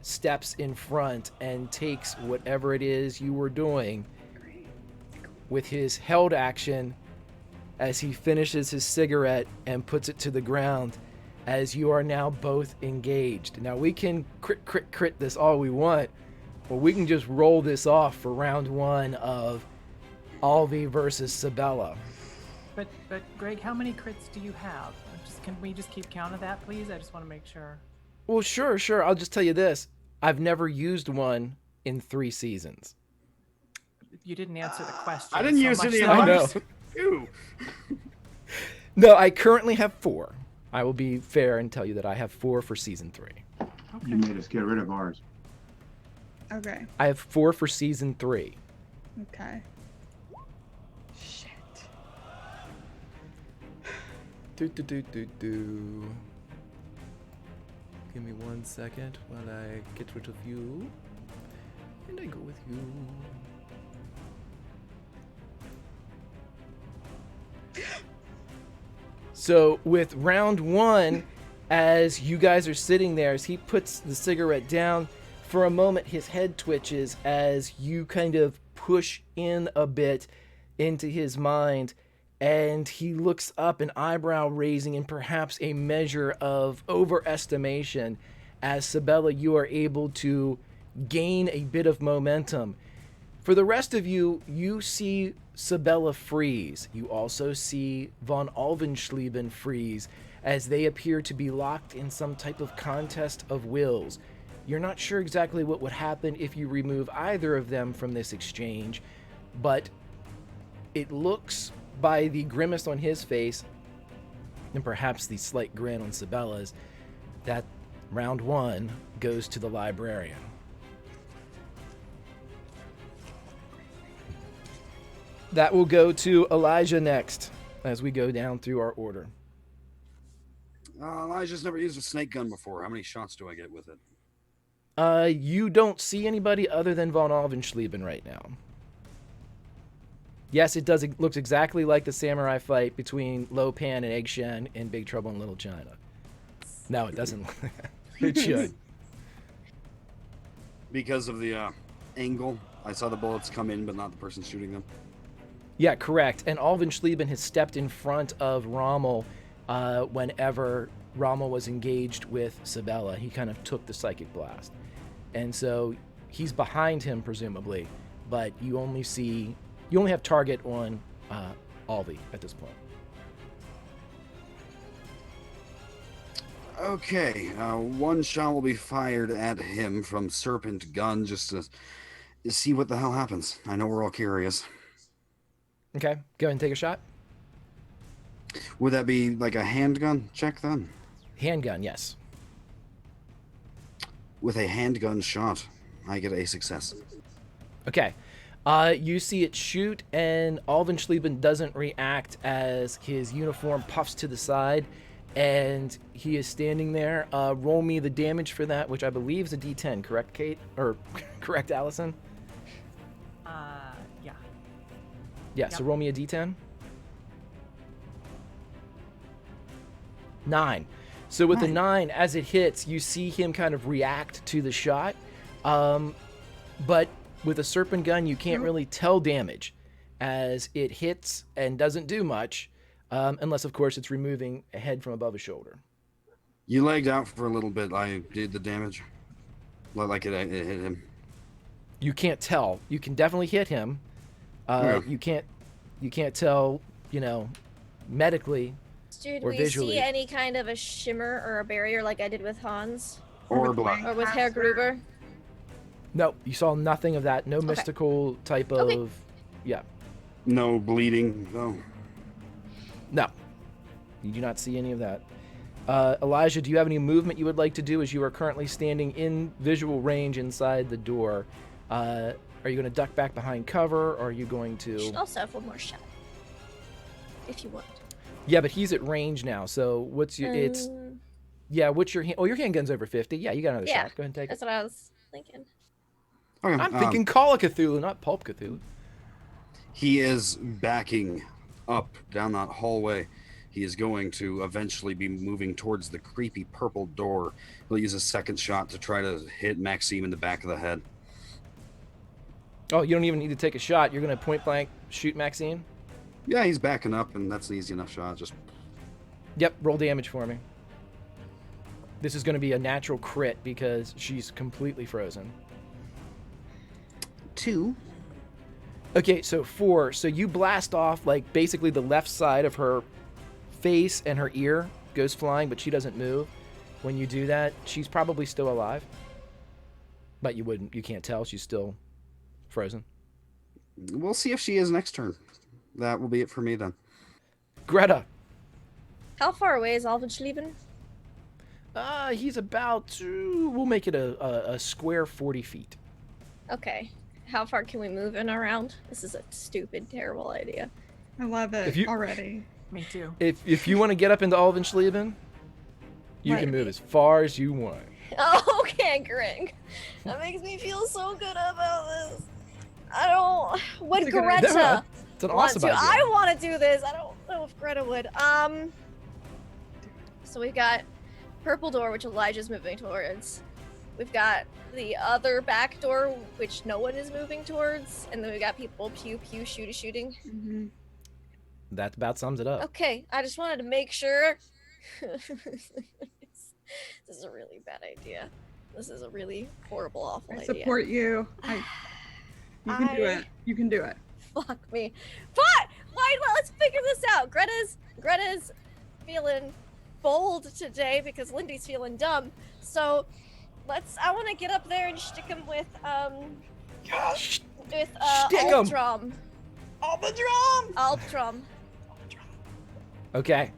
steps in front and takes whatever it is you were doing with his held action as he finishes his cigarette and puts it to the ground, as you are now both engaged. Now we can crit this all we want, but we can just roll this off for round one of Alvi versus Sabella. But Greg, how many crits do you have? Can we just keep count of that, please? I just want to make sure. Well, sure. I'll just tell you this. I've never used one in 3 seasons. You didn't answer the question. I didn't use any of I know. Ew. No, I currently have 4. I will be fair and tell you that I have 4 for season 3. Okay. You made us get rid of ours. Okay. I have 4 for season 3. Okay. Shit. Do. Give me 1 second while I get rid of you. And I go with you. So with round 1, as you guys are sitting there, as he puts the cigarette down, for a moment his head twitches as you kind of push in a bit into his mind, and he looks up, an eyebrow raising in perhaps a measure of overestimation, as Sabella, you are able to gain a bit of momentum. For the rest of you, you see Sabella freeze. You also see von Alvenschleben freeze, as they appear to be locked in some type of contest of wills. You're not sure exactly what would happen if you remove either of them from this exchange, but it looks, by the grimace on his face, and perhaps the slight grin on Sabella's, that round 1 goes to the librarian. That will go to Elijah next, as we go down through our order. Elijah's never used a snake gun before. How many shots do I get with it? You don't see anybody other than von Alvenschleben right now. Yes, it does. It looks exactly like the samurai fight between Lo Pan and Egg Shen in Big Trouble in Little China. No, it doesn't look like that. It should. Because of the angle, I saw the bullets come in, but not the person shooting them. Yeah, correct. And Alvenschleben has stepped in front of Rommel whenever Rommel was engaged with Sabella. He kind of took the psychic blast. And so he's behind him, presumably, but you only have target on Alvi at this point. Okay, 1 shot will be fired at him from Serpent Gun just to see what the hell happens. I know we're all curious. Okay, go ahead and take a shot. Would that be like a handgun check then? Handgun, yes. With a handgun shot, I get a success. Okay. You see it shoot, and Alvenschleben doesn't react as his uniform puffs to the side, and he is standing there. Roll me the damage for that, which I believe is a D10, correct, Kate? Or correct, Allison? Yeah. Yeah, so roll me a D10. 9. So with the Nice. 9, as it hits, you see him kind of react to the shot. But with a serpent gun, you can't really tell damage as it hits and doesn't do much, unless, of course, it's removing a head from above a shoulder. You lagged out for a little bit. I did the damage. Like it hit him. You can't tell. You can definitely hit him. Yeah. You can't tell, medically. Did Or we visually. see any kind of a shimmer or a barrier like I did with Hans? Or black. Or with Herr Gruber? No, you saw nothing of that. No mystical type of... Okay. Yeah. No bleeding. No. No. You do not see any of that. Elijah, do you have any movement you would like to do as you are currently standing in visual range inside the door? Are you going to duck back behind cover, or are you going You should to... also have one more shot. If you want. Yeah, but he's at range now, so what's your... It's... Yeah, what's your... Oh, your handgun's over 50. Yeah, you got another Yeah, shot. Go ahead and take That's it. what I was thinking. Okay. I'm thinking Call of Cthulhu, not Pulp Cthulhu. He is backing up down that hallway. He is going to eventually be moving towards the creepy purple door. He'll use a second shot to try to hit Maxime in the back of the head. Oh, you don't even need to take a shot. You're going to point blank shoot Maxine? Yeah, he's backing up, and that's an easy enough shot. Just Yep, roll damage for me. This is going to be a natural crit because she's completely frozen. 2. Okay, so 4. So you blast off, like, basically the left side of her face and her ear goes flying, but she doesn't move. When you do that, she's probably still alive. But you can't tell. She's still frozen. We'll see if she is next turn. That will be it for me then. Greta. How far away is Alvenschleben? He's about, we'll make it a square 40 feet. Okay. How far can we move in around? This is a stupid, terrible idea. I love it If you- already. Me too. If you want to get up into Alvenschleben, you Right. can move as far as you want. Okay, Greg. That makes me feel so good about this. I don't... Would It's a good Greta idea. It's an want awesome to? idea. I want to do this. I don't know if Greta would. So we've got purple door, which Elijah's moving towards. We've got the other back door, which no one is moving towards. And then we got people pew pew shooting. Mm-hmm. That about sums it up. Okay, I just wanted to make sure. This is a really bad idea. This is a really horrible, awful I idea. support you. You can do I- it. You can do it. Fuck me. But let's figure this out. Greta's feeling bold today because Lindy's feeling dumb. So I want to get up there and stick him with Stick 'em. Altrum. Altrum. Okay,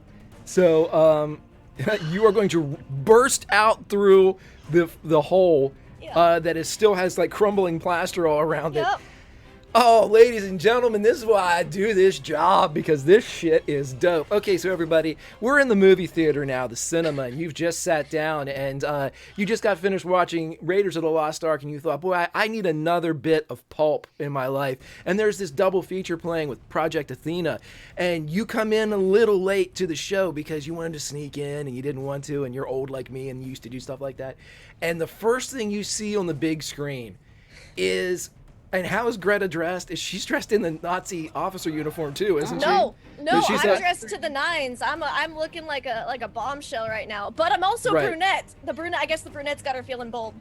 so you are going to burst out through the hole Yeah. that still has like crumbling plaster all around it. Yep. Oh, ladies and gentlemen, this is why I do this job, because this shit is dope. Okay, so everybody, we're in the movie theater now, the cinema, and you've just sat down and you just got finished watching Raiders of the Lost Ark, and you thought, boy, I need another bit of pulp in my life. And there's this double feature playing with Project Athena, and you come in a little late to the show because you wanted to sneak in and you didn't want to, and you're old like me and you used to do stuff like that. And the first thing you see on the big screen is... And how is Greta dressed? Is she's dressed in the Nazi officer uniform too, isn't she? No, She's I'm a- dressed to the nines. I'm looking like a bombshell right now. But I'm also Right. brunette. I guess the brunette's got her feeling bold.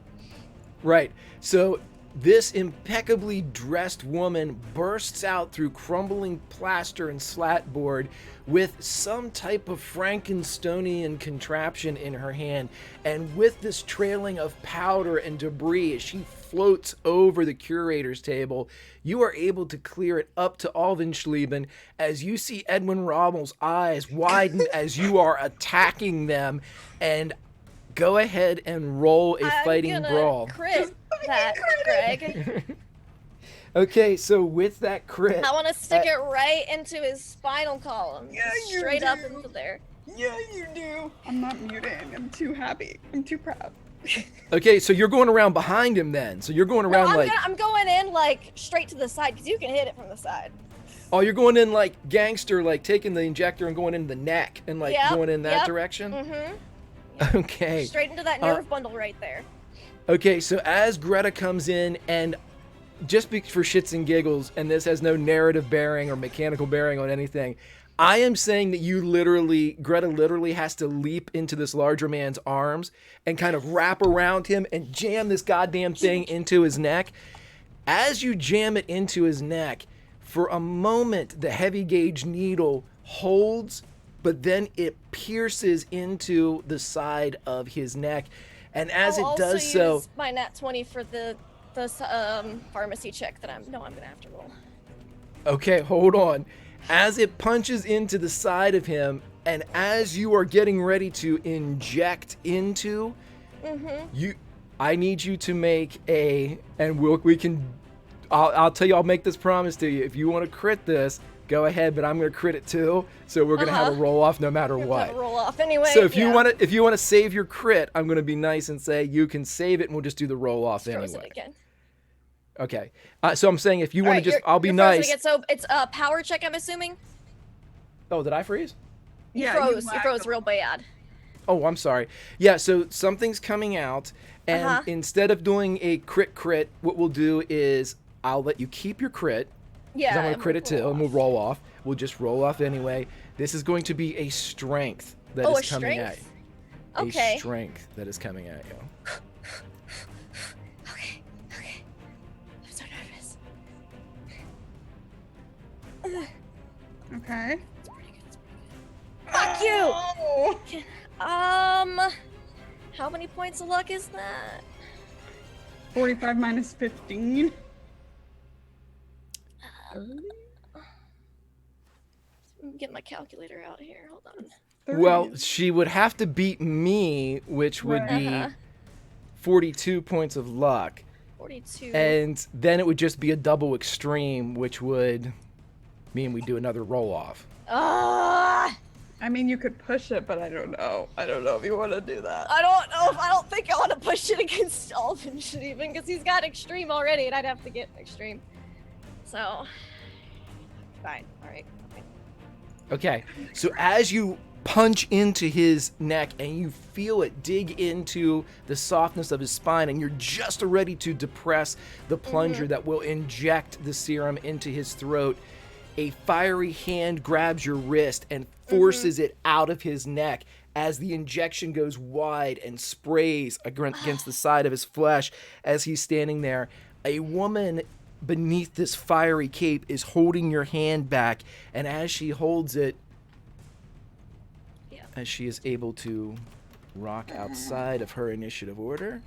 Right. So this impeccably dressed woman bursts out through crumbling plaster and slatboard with some type of Frankensteinian contraption in her hand, and with this trailing of powder and debris as she floats over the curator's table, you are able to clear it up to Alvenschleben as you see Edwin Rommel's eyes widen as you are attacking them. And go ahead and roll a fighting I'm gonna brawl. crit that, Greg. Okay, so with that crit, I want to stick it right into his spinal column. Yeah, you straight up do. into there. Yeah, you do. I'm not muting. I'm too happy. I'm too proud. okay, so you're going around behind him then. So you're going around No, like I'm going in like straight to the side because you can hit it from the side. Oh, you're going in like gangster, like taking the injector and going into the neck and like Yep, going in that yep. direction? Mm-hmm. Okay. Straight into that nerve bundle right there. Okay, so as Greta comes in, and just for shits and giggles, and this has no narrative bearing or mechanical bearing on anything, I am saying that Greta literally has to leap into this larger man's arms and kind of wrap around him and jam this goddamn thing into his neck. As you jam it into his neck, for a moment, the heavy gauge needle holds, but then it pierces into the side of his neck. And as I'll it does also so, use my nat 20 for the pharmacy check that I'm gonna have to roll. okay, hold on. As it punches into the side of him, and as you are getting ready to inject into, I need you to make I'll tell you, I'll make this promise to you. If you want to crit this, go ahead, but I'm going to crit it too. So we're going to have a roll off no matter what. Have a roll off anyway. So if you want to save your crit, I'm going to be nice and say you can save it, and we'll just do the roll off Frozen anyway. again. Okay. So I'm saying if you want to just, I'll be you're nice. Again. So it's a power check, I'm assuming. Oh, did I freeze? You Yeah, froze. You froze real bad. Oh, I'm sorry. Yeah, so something's coming out, and instead of doing a crit, what we'll do is I'll let you keep your crit. Yeah. I'm going to crit it too, and we'll roll off. We'll just roll off anyway. This is going to be a strength that is coming at you. Okay. A strength that is coming at you. Okay. I'm so nervous. Okay. It's pretty good. Fuck you! How many points of luck is that? 45 minus 15. Get my calculator out here. Hold on. 30. Well, she would have to beat me, which would be 42 points of luck. 42. And then it would just be a double extreme, which would mean we do another roll off. I mean, you could push it, but I don't know. I don't know if you want to do that. I don't think I want to push it against Alvin shit even, because he's got extreme already, and I'd have to get extreme. So, fine. All right. Okay, so as you punch into his neck and you feel it dig into the softness of his spine, and you're just ready to depress the plunger that will inject the serum into his throat, a fiery hand grabs your wrist and forces it out of his neck as the injection goes wide and sprays against the side of his flesh as he's standing there. A woman beneath this fiery cape is holding your hand back, and as she holds it, as she is able to rock outside of her initiative order,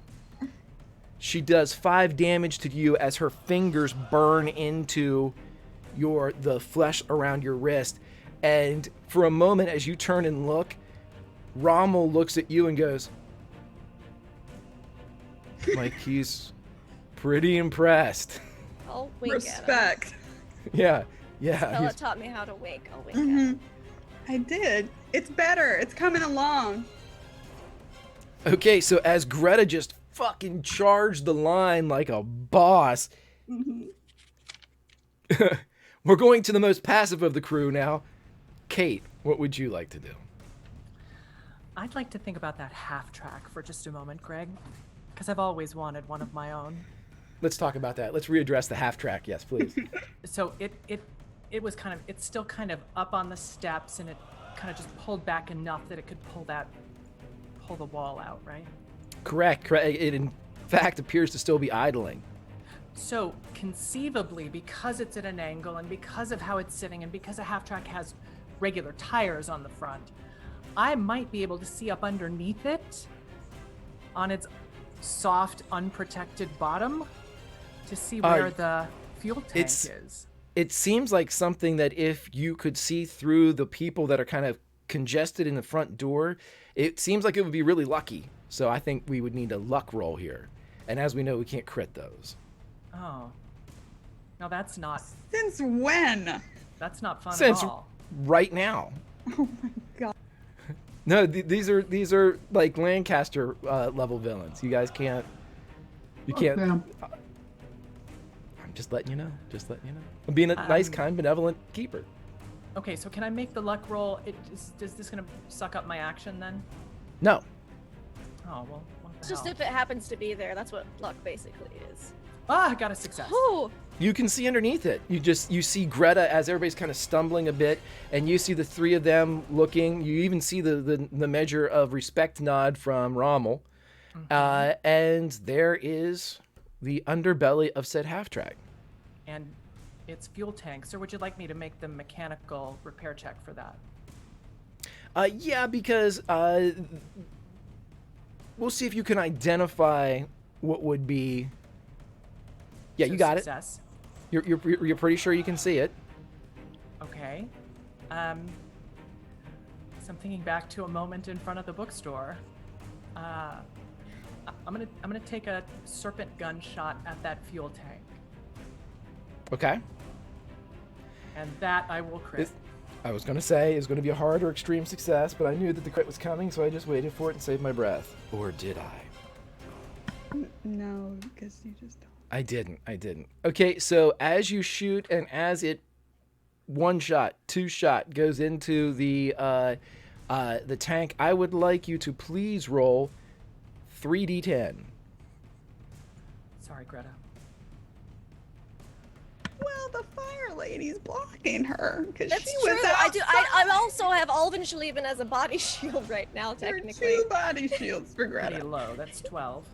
she does 5 damage to you as her fingers burn into the flesh around your wrist. And for a moment, as you turn and look, Rommel looks at you and goes, like he's pretty impressed. I'll wink Respect. Yeah. Stella taught me how to wink. I'll wink at him. I did. It's better. It's coming along. Okay, so as Greta just fucking charged the line like a boss, we're going to the most passive of the crew now. Kate, what would you like to do? I'd like to think about that half track for just a moment, Greg, because I've always wanted one of my own. Let's talk about that. Let's readdress the half track. Yes, please. So it was kind of, it's still kind of up on the steps, and it kind of just pulled back enough that it could pull the wall out, right? Correct. It in fact appears to still be idling. So conceivably, because it's at an angle and because of how it's sitting and because a half track has regular tires on the front, I might be able to see up underneath it on its soft, unprotected bottom to see where the fuel tank is. It seems like something that if you could see through the people that are kind of congested in the front door, it seems like it would be really lucky. So I think we would need a luck roll here. And as we know, we can't crit those. Oh. No, that's not... Since when? That's not fun Since at all. right now. Oh my god. No, these are like Lancaster level villains. You guys can't... You can't... Them. I'm Just letting you know. I'm being a nice, kind, benevolent keeper. Okay, so can I make the luck roll? Is this gonna suck up my action then? No. Oh well. What the It's just hell? if it happens to be there. That's what luck basically is. Ah, I got a success. Oh, You can see underneath it. You see Greta as everybody's kind of stumbling a bit, and you see the three of them looking. You even see the measure of respect nod from Rommel. And there is the underbelly of said half-track. And it's fuel tanks. Or would you like me to make the mechanical repair check for that? Yeah, because we'll see if you can identify what would be. Yeah, So you got success. it. You're pretty sure you can see it. Okay. So I'm thinking back to a moment in front of the bookstore. I'm gonna take a serpent gun shot at that fuel tank, Okay. and that I will crit. I was gonna say it's gonna be a hard or extreme success, but I knew that the crit was coming, so I just waited for it and saved my breath. Or did I? No, because you just don't. I didn't. Okay, so as you shoot and as it one shot, two shot goes into the tank, I would like you to please roll 3d10. Sorry, Greta. Well, the fire lady's blocking her because that's she true. was I also have Alvenschleben as a body shield right now, There are technically. 2 body shields for Pretty Greta. low. That's 12.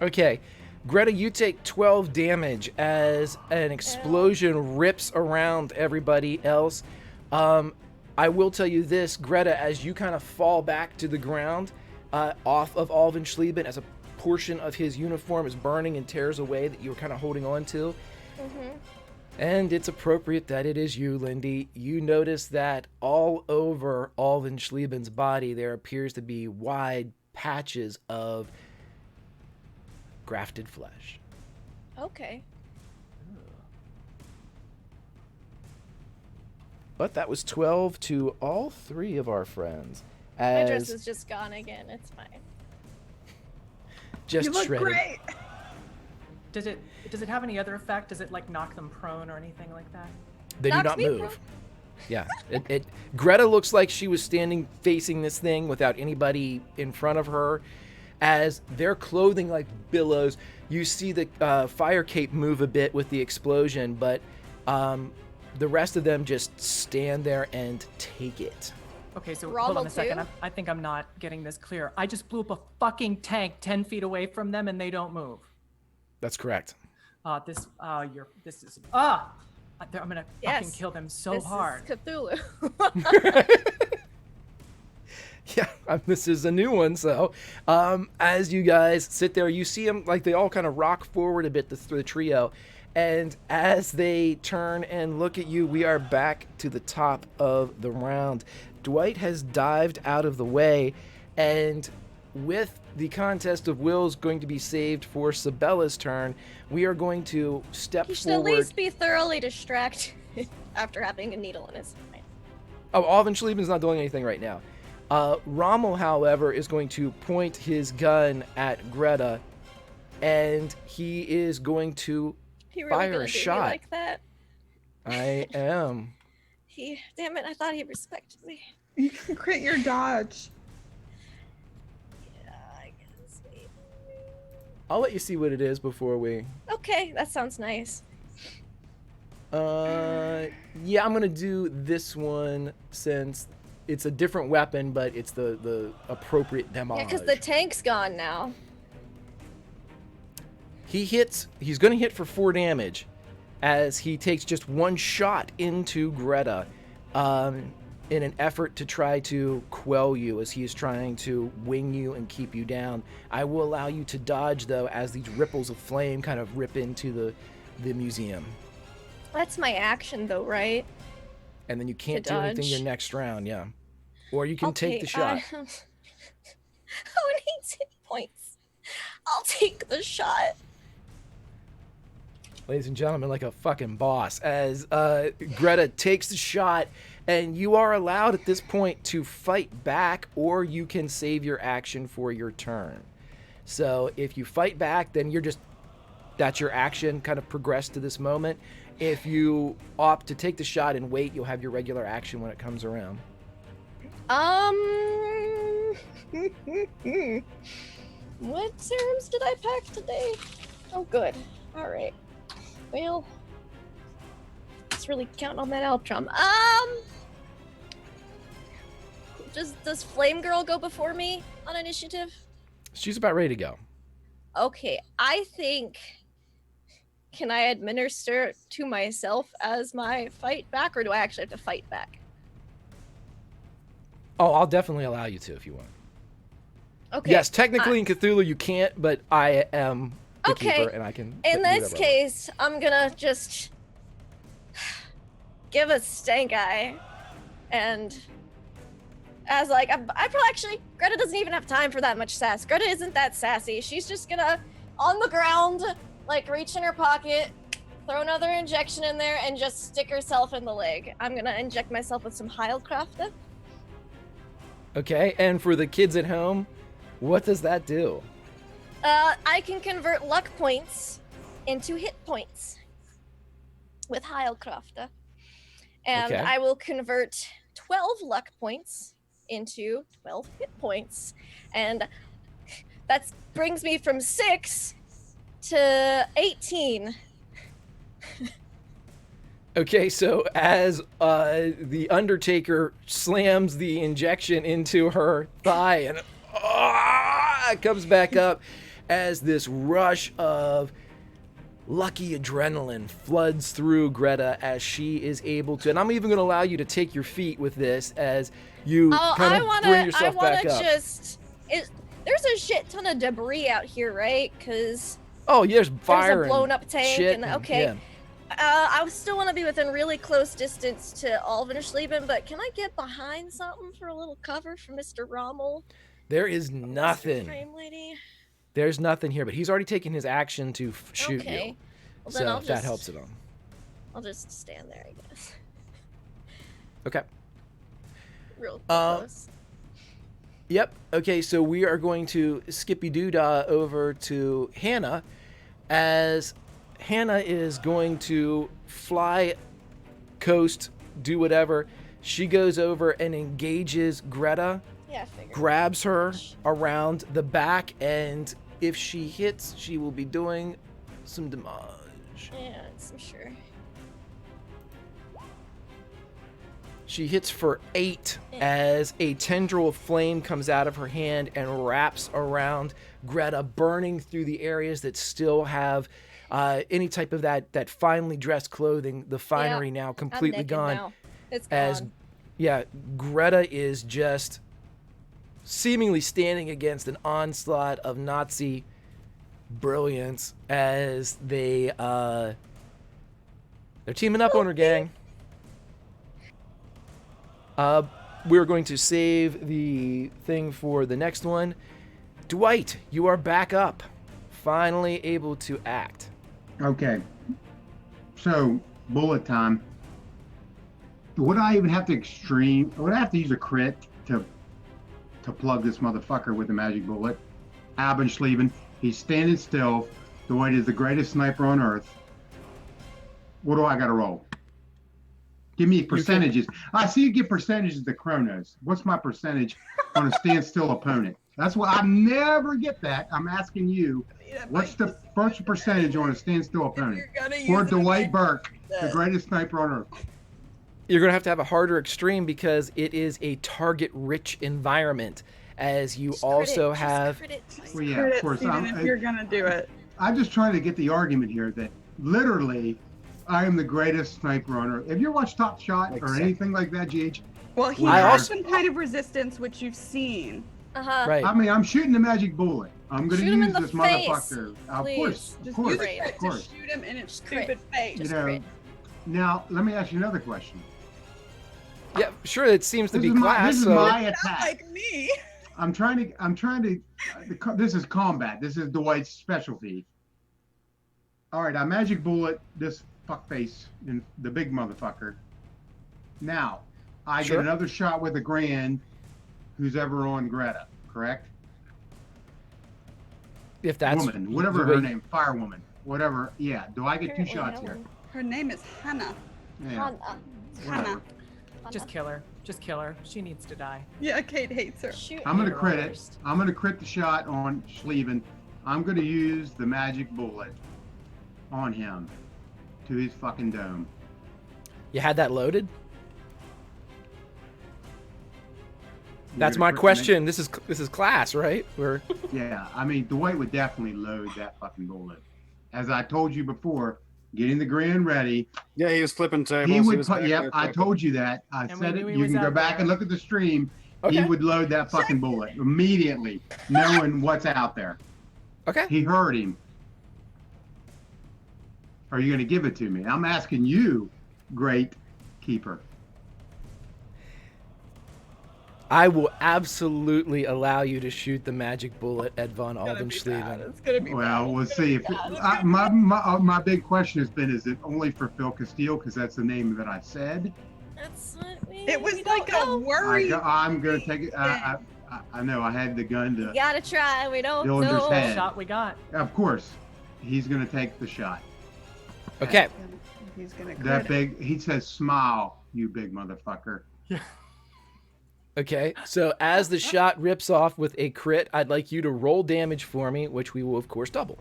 Okay, Greta, you take 12 damage as an explosion rips around everybody else. I will tell you this, Greta, as you kind of fall back to the ground off of Alvenschleben, as a portion of his uniform is burning and tears away that you were kind of holding on to. And it's appropriate that it is you, Lindy. You notice that all over Alvenschleben's body there appears to be wide patches of grafted flesh. Okay. But that was 12 to all three of our friends. My dress As is just gone again. It's fine. just You look shredded. great. Does it have any other effect? Does it like knock them prone or anything like that? They do Knocks not me move. prone. Yeah. Greta looks like she was standing facing this thing without anybody in front of her. As their clothing like billows, you see the fire cape move a bit with the explosion, but the rest of them just stand there and take it. Okay, so hold Rommel on a second. too? I think I'm not getting this clear. I just blew up a fucking tank 10 feet away from them and they don't move. That's correct. I'm gonna Yes. fucking kill them so This hard. is Cthulhu. Yeah, this is a new one. So, as you guys sit there, you see them like they all kind of rock forward a bit, the trio. And as they turn and look at you, we are back to the top of the round. Dwight has dived out of the way, and with the contest of wills going to be saved for Sabella's turn, we are going to step He should at forward. least be thoroughly distracted after having a needle in his eye. Oh, Alvenschleben's not doing anything right now. Rommel, however, is going to point his gun at Greta, and he is going to He really fire gonna a do me shot. like that? I am. Damn it! I thought he respected me. You can crit your dodge. Yeah, I guess. I'll let you see what it is before we. Okay, that sounds nice. Yeah, I'm gonna do this one since it's a different weapon, but it's the appropriate damage. Yeah, because the tank's gone now. He's gonna hit for 4 damage, as he takes just one shot into Greta, in an effort to try to quell you as he is trying to wing you and keep you down. I will allow you to dodge though, as these ripples of flame kind of rip into the museum. That's my action, though, right? And then you can't To do anything dodge. your next round, yeah. Or you can take Okay, the shot. Who needs hit points? I'll take the shot. Ladies and gentlemen, like a fucking boss, as Greta takes the shot, and you are allowed at this point to fight back, or you can save your action for your turn. So if you fight back, then you're just that's your action, kind of progress to this moment. If you opt to take the shot and wait, you'll have your regular action when it comes around. What serums did I pack today? Oh, good. All right. Well, let's really count on that Alptrum. Does Flame Girl go before me on initiative? She's about ready to go. Okay, I think. Can I administer to myself as my fight back, or do I actually have to fight back? Oh, I'll definitely allow you to if you want. Okay. Yes, technically in Cthulhu you can't, but I am the Okay. keeper and I can. In do this whatever I want. case, I'm gonna just give a stank eye, and as like I probably actually Greta doesn't even have time for that much sass. Greta isn't that sassy. She's just gonna on the ground, like reach in her pocket, throw another injection in there, and just stick herself in the leg. I'm gonna inject myself with some Heilkraft. Okay, and for the kids at home, what does that do? I can convert luck points into hit points with Heilkraft. And Okay. I will convert 12 luck points into 12 hit points. And that brings me from 6 to 18. Okay, so as the Undertaker slams the injection into her thigh and it comes back up as this rush of lucky adrenaline floods through Greta as she is able to, and I'm even going to allow you to take your feet with this as you kind of bring yourself back up. There's a shit ton of debris out here, right? Because Oh, yeah, there's fire there's a blown up and tank shit and and- okay. yeah. I still want to be within really close distance to Alvensleben, but can I get behind something for a little cover for Mr. Rommel? There is Mr. nothing. Frame lady? There's nothing here, but he's already taken his action to shoot Okay. you. Well, So then I'll if that just, helps at all. I'll just stand there, I guess. Okay. Real Uh, close. Yep. Okay, so we are going to skippy doodah over to Hannah, as Hannah is going to fly, coast, do whatever. She goes over and engages Greta, Yeah, I figured. grabs her around the back, and if she hits, she will be doing some damage. Yeah, I'm sure. She hits for 8 as a tendril of flame comes out of her hand and wraps around Greta, burning through the areas that still have any type of that finely dressed clothing. The finery now completely I'm naked gone. now. It's gone. As Greta is just seemingly standing against an onslaught of Nazi brilliance as they're teaming up on her, gang. We're going to save the thing for the next one. Dwight, you are back up, finally able to act. Okay. So, bullet time. Would I even have to would I have to use a crit to plug this motherfucker with a magic bullet? Abendschleben, he's standing still. Dwight is the greatest sniper on earth. What do I gotta roll? Give me percentages. I see you get percentages to Chronos. What's my percentage on a standstill opponent? That's what I never get that. I'm asking you, what's the first percentage on a standstill opponent? For Dwight Burke, the greatest sniper on earth. You're going to have a harder extreme because it is a target-rich environment, as you also have... Well, yeah, of course. If you're gonna do it. I'm just trying to get the argument here that literally I am the greatest sniper on earth. Have you ever watched Top Shot or anything like that, GH? Well, he I has also- some kind of resistance, which you've seen. Uh-huh. Right. I mean, I'm shooting the magic bullet. I'm going to Shoot him in use the this face, motherfucker. Of please. course, of Just course, use a Great. crit of to course. shoot him in his Crit. stupid face. You Just know, crit. now let me ask you another question. Yeah, sure, it seems to This be is class, this is so... my Not attack. like me. I'm trying to. This is combat. This is Dwight's specialty. All right, I magic bullet this fuckface in the big motherfucker. Now, I Sure. get another shot with a grand. Who's ever on Greta? Correct. If that's Woman, whatever the her way- name, firewoman. whatever. Yeah. Do I get two Apparently shots here? Helen. Her name is Hannah. Yeah. Hannah. Just kill her. Just kill her. She needs to die. Yeah, Kate hates her. Shoot I'm gonna her crit it. first. I'm gonna crit the shot on Schlieben. I'm gonna use the magic bullet on him to his fucking dome. You had that loaded? You're That's gonna my crit me? question. This is class, right? We're Yeah, I mean, Dwight would definitely load that fucking bullet. As I told you before, getting the grin ready. Yeah, he was flipping tables. He would was put. back Yep, there I flipping. told you that. I And we said it. knew he You was can go out back there. and look at the stream. okay. He would load that fucking bullet immediately, knowing what's out there. Okay. He heard him. Are you going to give it to me? I'm asking you, great keeper. I will absolutely allow you to shoot the magic bullet at von It's gonna be bad. Alvenschleben. It's gonna be Well, bad. we'll It's gonna see. be If bad. It's gonna be my big question has been: is it only for Phil Castile? Because that's the name that I said. That's what we. It was we like don't a know. worry. I'm going to take it. I know I had the gun You to. gotta try. We don't Dillinger's know. head. Shot we got. Of course, he's going to take the shot. Okay. He's gonna That crit it. big. He says, "Smile, you big motherfucker." Okay. So as the shot rips off with a crit, I'd like you to roll damage for me, which we will of course double.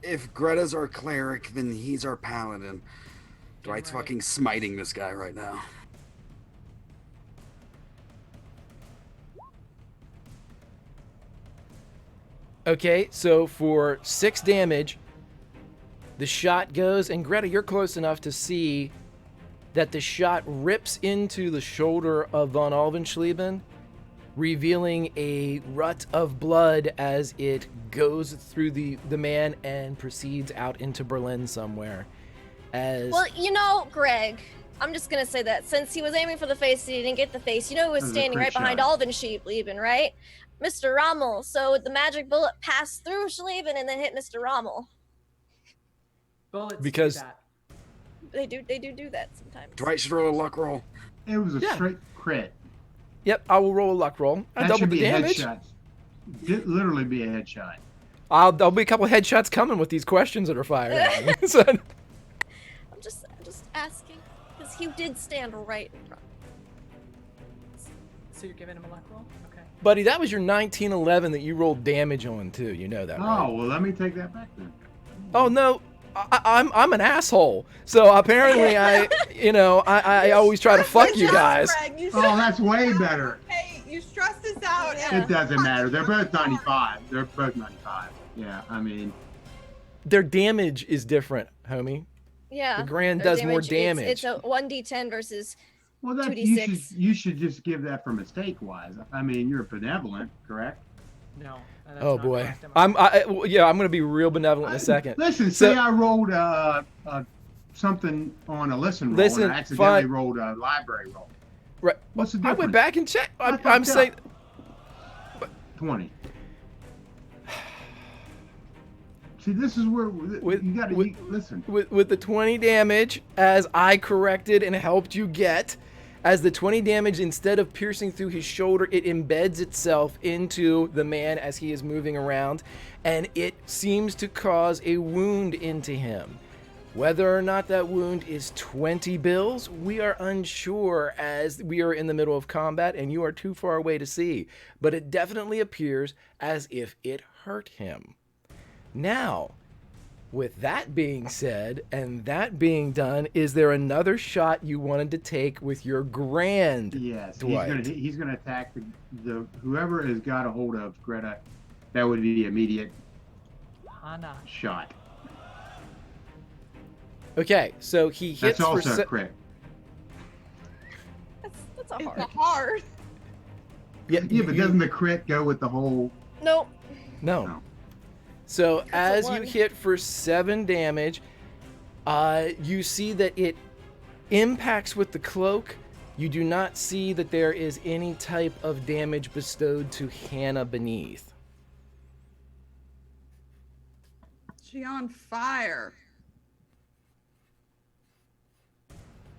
If Gretta's our cleric, then he's our paladin. Dwight's right. fucking smiting this guy right now. Okay, so for 6 damage, the shot goes, and Greta, you're close enough to see that the shot rips into the shoulder of von Alvenschleben, revealing a rut of blood as it goes through the man and proceeds out into Berlin somewhere. Well, you know, Greg, I'm just gonna say that since he was aiming for the face, he didn't get the face. You know, who was That was a standing crit right behind shot. Alvenschleben, right? Mr. Rommel. So the magic bullet passed through Schleben and then hit Mr. Rommel. Bullets Because- do that. They do that sometimes. Dwight should roll a luck roll. It was a Yeah. straight crit. Yep, I will roll a luck roll. I That doubled should the be a damage. headshot. Literally be a headshot. There'll be a couple headshots coming with these questions that are fired at me. So, I'm just asking because he did stand right in front. So you're giving him a luck roll? Okay. buddy, that was your 1911 that you rolled damage on too. You know that, right? Oh, well, let me take that back then. Oh no, I'm an asshole. So apparently I always try to fuck you guys. Greg, you Oh, stressed that's way us out. better. Hey, you stressed us out. Yeah. It doesn't matter. They're both 95. They're both 95. Yeah, I mean, Their damage is different, homie. Yeah. The Grand their does more damage. It's a 1d10 versus. well, that 2d6. you should just give that for mistake wise. I mean, you're benevolent, correct? No. that's Oh not boy, correct, am I? I'm gonna be real benevolent in a second. Listen, So- say I rolled something on a listen roll Listen, and I accidentally fine. rolled a library roll. Right. What's the I difference? went back and checked. I'm fucked saying. up. 20. See, this is where With- you got to with- listen. With the 20 damage, as I corrected and helped you get, as the 20 damage, instead of piercing through his shoulder, it embeds itself into the man as he is moving around, and it seems to cause a wound into him. Whether or not that wound is 20 bills, we are unsure as we are in the middle of combat and you are too far away to see, but it definitely appears as if it hurt him. Now, with that being said, and that being done, is there another shot you wanted to take with your grand? Yes, Dwight. he's gonna attack the whoever has got a hold of Greta. That would be immediate Hana. shot. Okay, so he hits That's also for a crit. That's a It's hard. a hard. Yeah, but doesn't the crit go with the whole? Nope. No. No. So a as you one. hit for 7 damage, you see that it impacts with the cloak. You do not see that there is any type of damage bestowed to Hannah beneath. She on fire.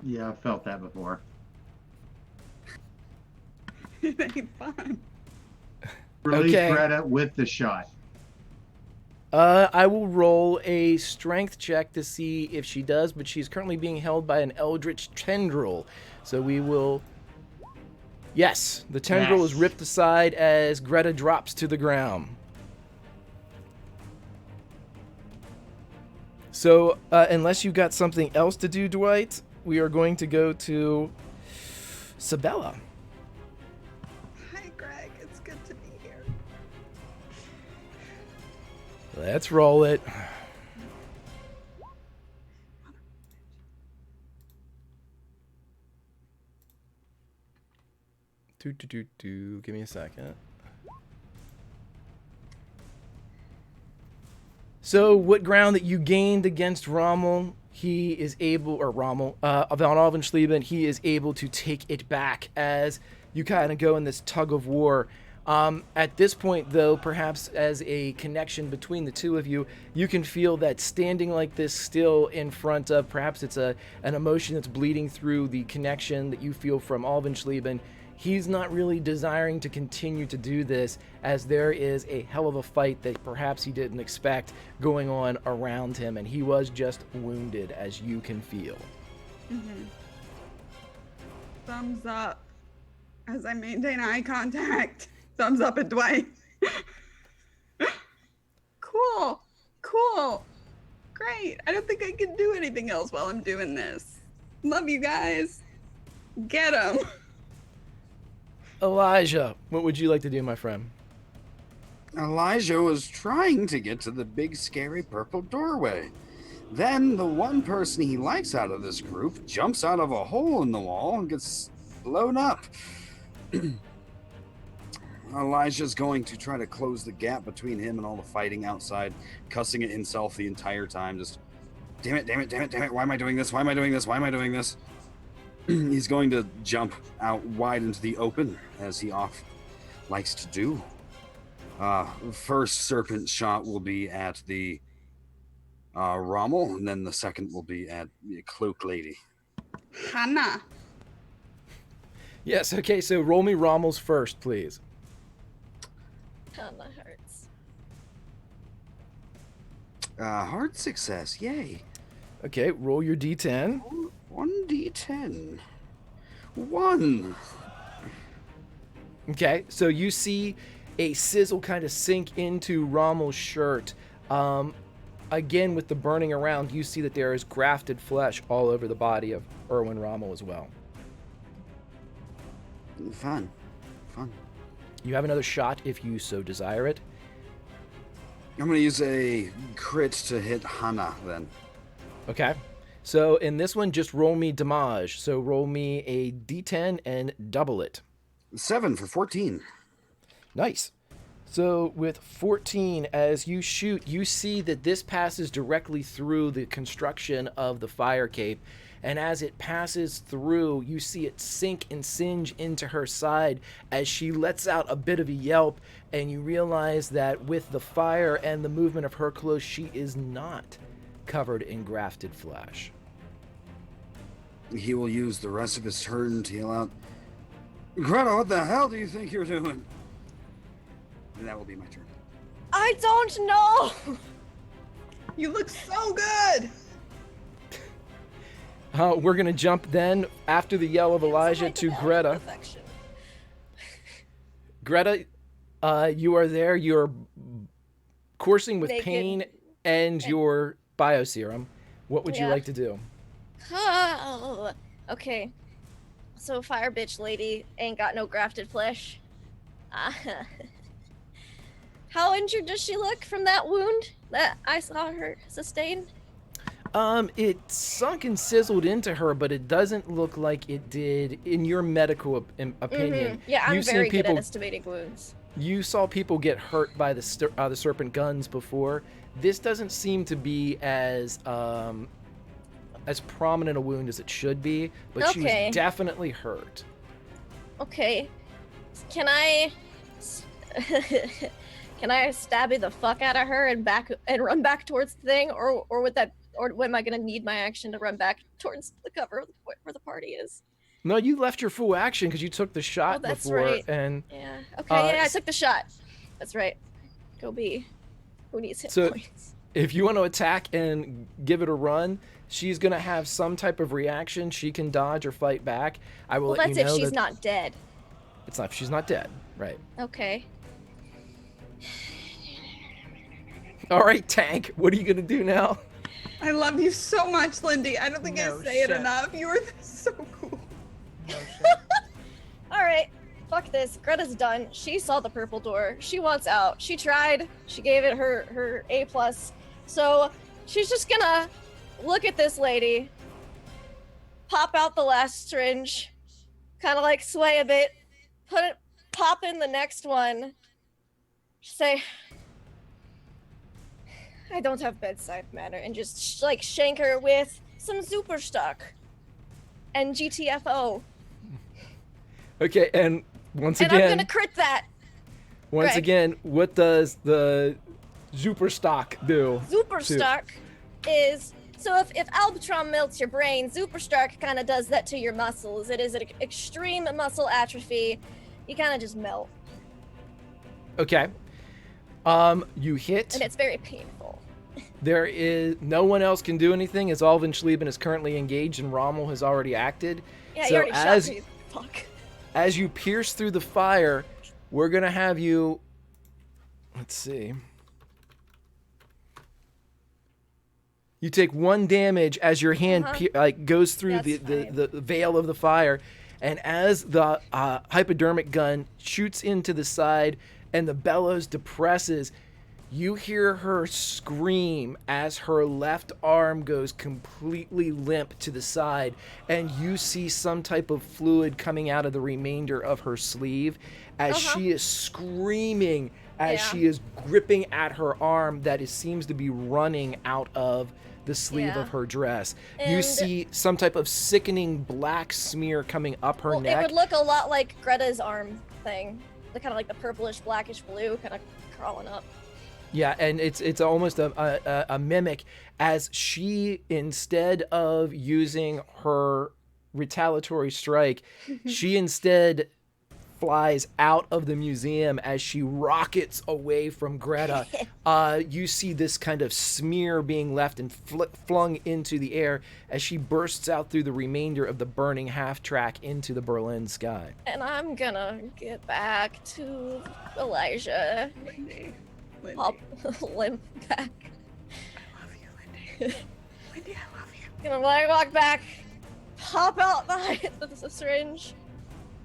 Yeah, I've felt that before. It ain't fun. Release Okay. Greta with the shot. I will roll a strength check to see if she does, but she's currently being held by an eldritch tendril. So we will... Yes, the tendril is Yes. ripped aside as Greta drops to the ground. So, unless you got something else to do, Dwight, we are going to go to Sabella. Hi, Greg. It's good to be here. Let's roll it. Give me a second. So, what ground that you gained against Rommel, he is able, or Rommel, von Alvenschleben, he is able to take it back as you kind of go in this tug of war. At this point, though, perhaps as a connection between the two of you, you can feel that standing like this still in front of, perhaps it's an emotion that's bleeding through the connection that you feel from Alvenschleben. He's not really desiring to continue to do this, as there is a hell of a fight that perhaps he didn't expect going on around him, and he was just wounded, as you can feel. Thumbs up as I maintain eye contact. Thumbs up at Dwight. Cool. Great. I don't think I can do anything else while I'm doing this. Love you guys. Get 'em. Elijah, what would you like to do, my friend? Elijah was trying to get to the big scary purple doorway. Then the one person he likes out of this group jumps out of a hole in the wall and gets blown up. Elijah's going to try to close the gap between him and all the fighting outside, cussing at himself the entire time. Just, damn it. Why am I doing this? He's going to jump out wide into the open, as he likes to do. First serpent shot will be at the Rommel, and then the second will be at the Cloak Lady. Hannah. Yes, okay, so roll me Rommel's first, please. Oh, that hurts. Hard success, yay. Okay, roll your d10. 1d10. 1. Okay, so you see a sizzle kind of sink into Rommel's shirt. Again, with the burning around, you see that there is grafted flesh all over the body of Erwin Rommel as well. Fun. You have another shot if you so desire it. I'm going to use a crit to hit Hannah, then. Okay. So in this one, just roll me damage. So roll me a d10 and double it. 7 for 14. Nice. So with 14, as you shoot, you see that this passes directly through the construction of the fire cape. And as it passes through, you see it sink and singe into her side as she lets out a bit of a yelp. And you realize that with the fire and the movement of her clothes, she is not covered in grafted flesh. He will use the rest of his turn to yell out, Greta, what the hell do you think you're doing? And that will be my turn. I don't know. You look so good. We're going to jump then, after the yell of Elijah, to Greta. Perfection. Greta, you are there. You're coursing with Naked. pain and your bioserum. What would you Yeah. like to do? Oh, okay. So fire bitch lady ain't got no grafted flesh. How injured does she look from that wound that I saw her sustain? It sunk and sizzled into her, but it doesn't look like it did in your medical opinion. Yeah, I'm You've seen very good people- at estimating wounds. You saw people get hurt by the serpent guns before. This doesn't seem to be as prominent a wound as it should be, but she Okay. was definitely hurt. Okay, can I can I stabby the fuck out of her and run back towards the thing, or am I gonna need my action to run back towards the cover of where the party is? No, you left your full action because you took the shot that's before, right. and Yeah. Okay. Yeah, I took the shot. That's right. Go B. Who needs hit So- points? If you want to attack and give it a run, she's going to have some type of reaction. She can dodge or fight back. I will Well, let that's you know if she's that not dead. she's not dead. Right. Okay. All right, Tank. What are you going to do now? I love you so much, Lindy. I don't think No I say it shit. enough. You are so cool. No shit. All right. Fuck this. Greta's done. She saw the purple door. She wants out. She tried. She gave it her A+. So she's just gonna look at this lady, pop out the last syringe, kind of like sway a bit, pop in the next one, say, I don't have bedside manner, and just like shank her with some super stock and GTFO. Okay, and once And I'm again, gonna crit that. once Greg. again, what does the super stock do? Superstark is so if Albitron melts your brain, Superstark kind of does that to your muscles. It is an extreme muscle atrophy. You kind of just melt, Okay. You hit. and it's very painful. There is no one else can do anything as Alvin Schleben is currently engaged and Rommel has already acted. Yeah, So you already as- shot me. Fuck. As you pierce through the fire, we're gonna have you. Let's see. You take 1 damage as your hand goes through That's the veil of the fire, and as the hypodermic gun shoots into the side and the bellows depresses, you hear her scream as her left arm goes completely limp to the side, and you see some type of fluid coming out of the remainder of her sleeve as she is screaming as Yeah. she is gripping at her arm that seems to be running out of the sleeve Yeah. of her dress. You And- see some type of sickening black smear coming up her Well, it neck. would look a lot like Greta's arm thing. The kind of like the purplish, blackish blue kind of crawling up. Yeah, and it's almost a mimic as she, instead of using her retaliatory strike, she instead flies out of the museum as she rockets away from Greta. You see this kind of smear being left and flung into the air as she bursts out through the remainder of the burning half-track into the Berlin sky. And I'm gonna get back to Elijah. Lindy. Lindy. Pop limp back. I love you, Lindy. Lindy, I love you. Gonna walk back, pop out the syringe,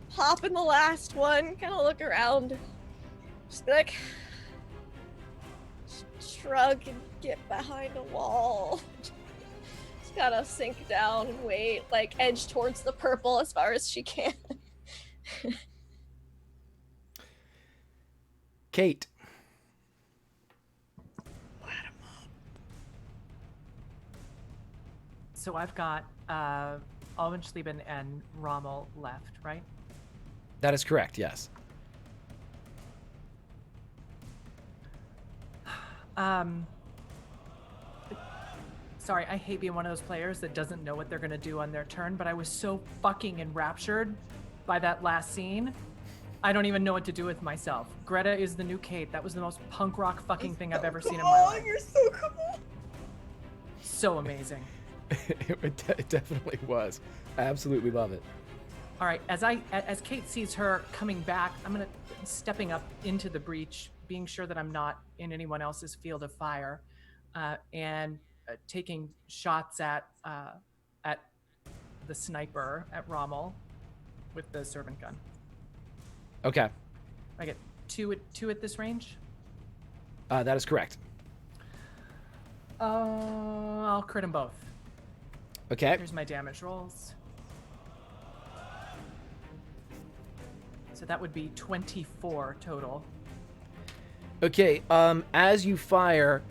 pop in the last one, kind of look around, just be like, shrug and get behind a wall. Just gotta sink down and wait, like edge towards the purple as far as she can. Kate. So I've got Alvin Schleben and Rommel left, right? That is correct, yes. Sorry, I hate being one of those players that doesn't know what they're gonna do on their turn, but I was so fucking enraptured by that last scene. I don't even know what to do with myself. Greta is the new Kate. That was the most punk rock fucking thing I've ever seen in my life. You're so cool. So amazing. It definitely was. I absolutely love it. All right, as Kate sees her coming back, I'm gonna stepping up into the breach, being sure that I'm not in anyone else's field of fire, and taking shots at the sniper at Rommel with the servant gun. Okay, I get two at this range. that is correct. I'll crit them both. Okay, Here's my damage rolls. So that would be 24 total. okay. As you fire,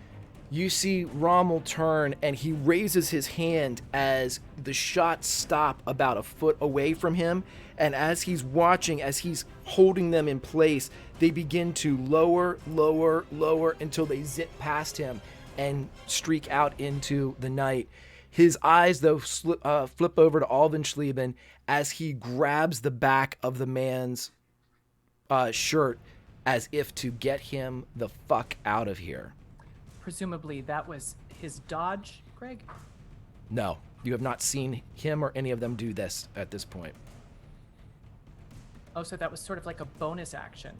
you see Rommel turn, and he raises his hand as the shots stop about a foot away from him. And as he's watching, as he's holding them in place, they begin to lower, lower, lower until they zip past him and streak out into the night. His eyes, though, flip over to Alvin Schleben as he grabs the back of the man's shirt as if to get him the fuck out of here. presumably that was his dodge, Greg? No, you have not seen him or any of them do this at this point. Oh, so that was sort of like a bonus action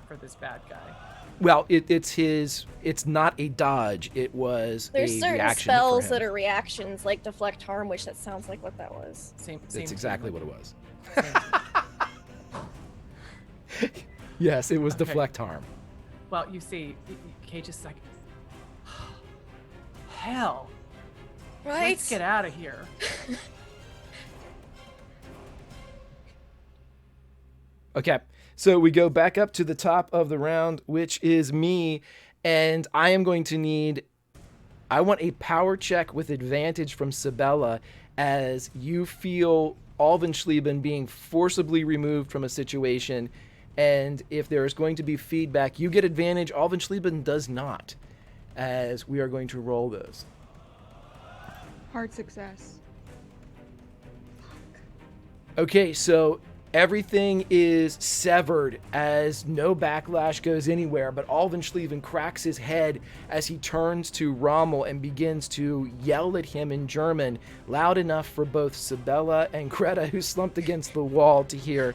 for this bad guy. Well, it's not a dodge. It was There's a certain reaction spells for him. that are reactions, like deflect harm, which that sounds like what that was. Same That's exactly what it was. Same. Yes, it was Okay. deflect harm. Well, you see, Cage is like, hell, Right? let's get out of here. Okay, so we go back up to the top of the round, which is me, and I am going to need, I want a power check with advantage from Sabella as you feel Alvenschleben being forcibly removed from a situation, and if there is going to be feedback, you get advantage, Alvenschleben does not, as we are going to roll those. Hard success. Okay, so everything is severed as no backlash goes anywhere, but Alvenschleben cracks his head as he turns to Rommel and begins to yell at him in German, loud enough for both Sabella and Greta, who slumped against the wall, to hear,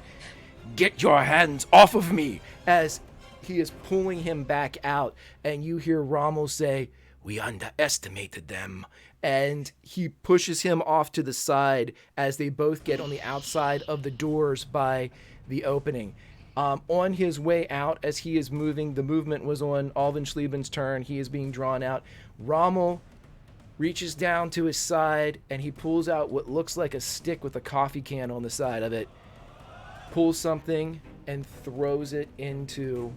"Get your hands off of me," as he is pulling him back out, and you hear Rommel say, "We underestimated them," and he pushes him off to the side as they both get on the outside of the doors by the opening. On his way out, as he is moving, the movement was on Alvenschleben's turn. He is being drawn out. Rommel reaches down to his side, and he pulls out what looks like a stick with a coffee can on the side of it, pulls something, and throws it into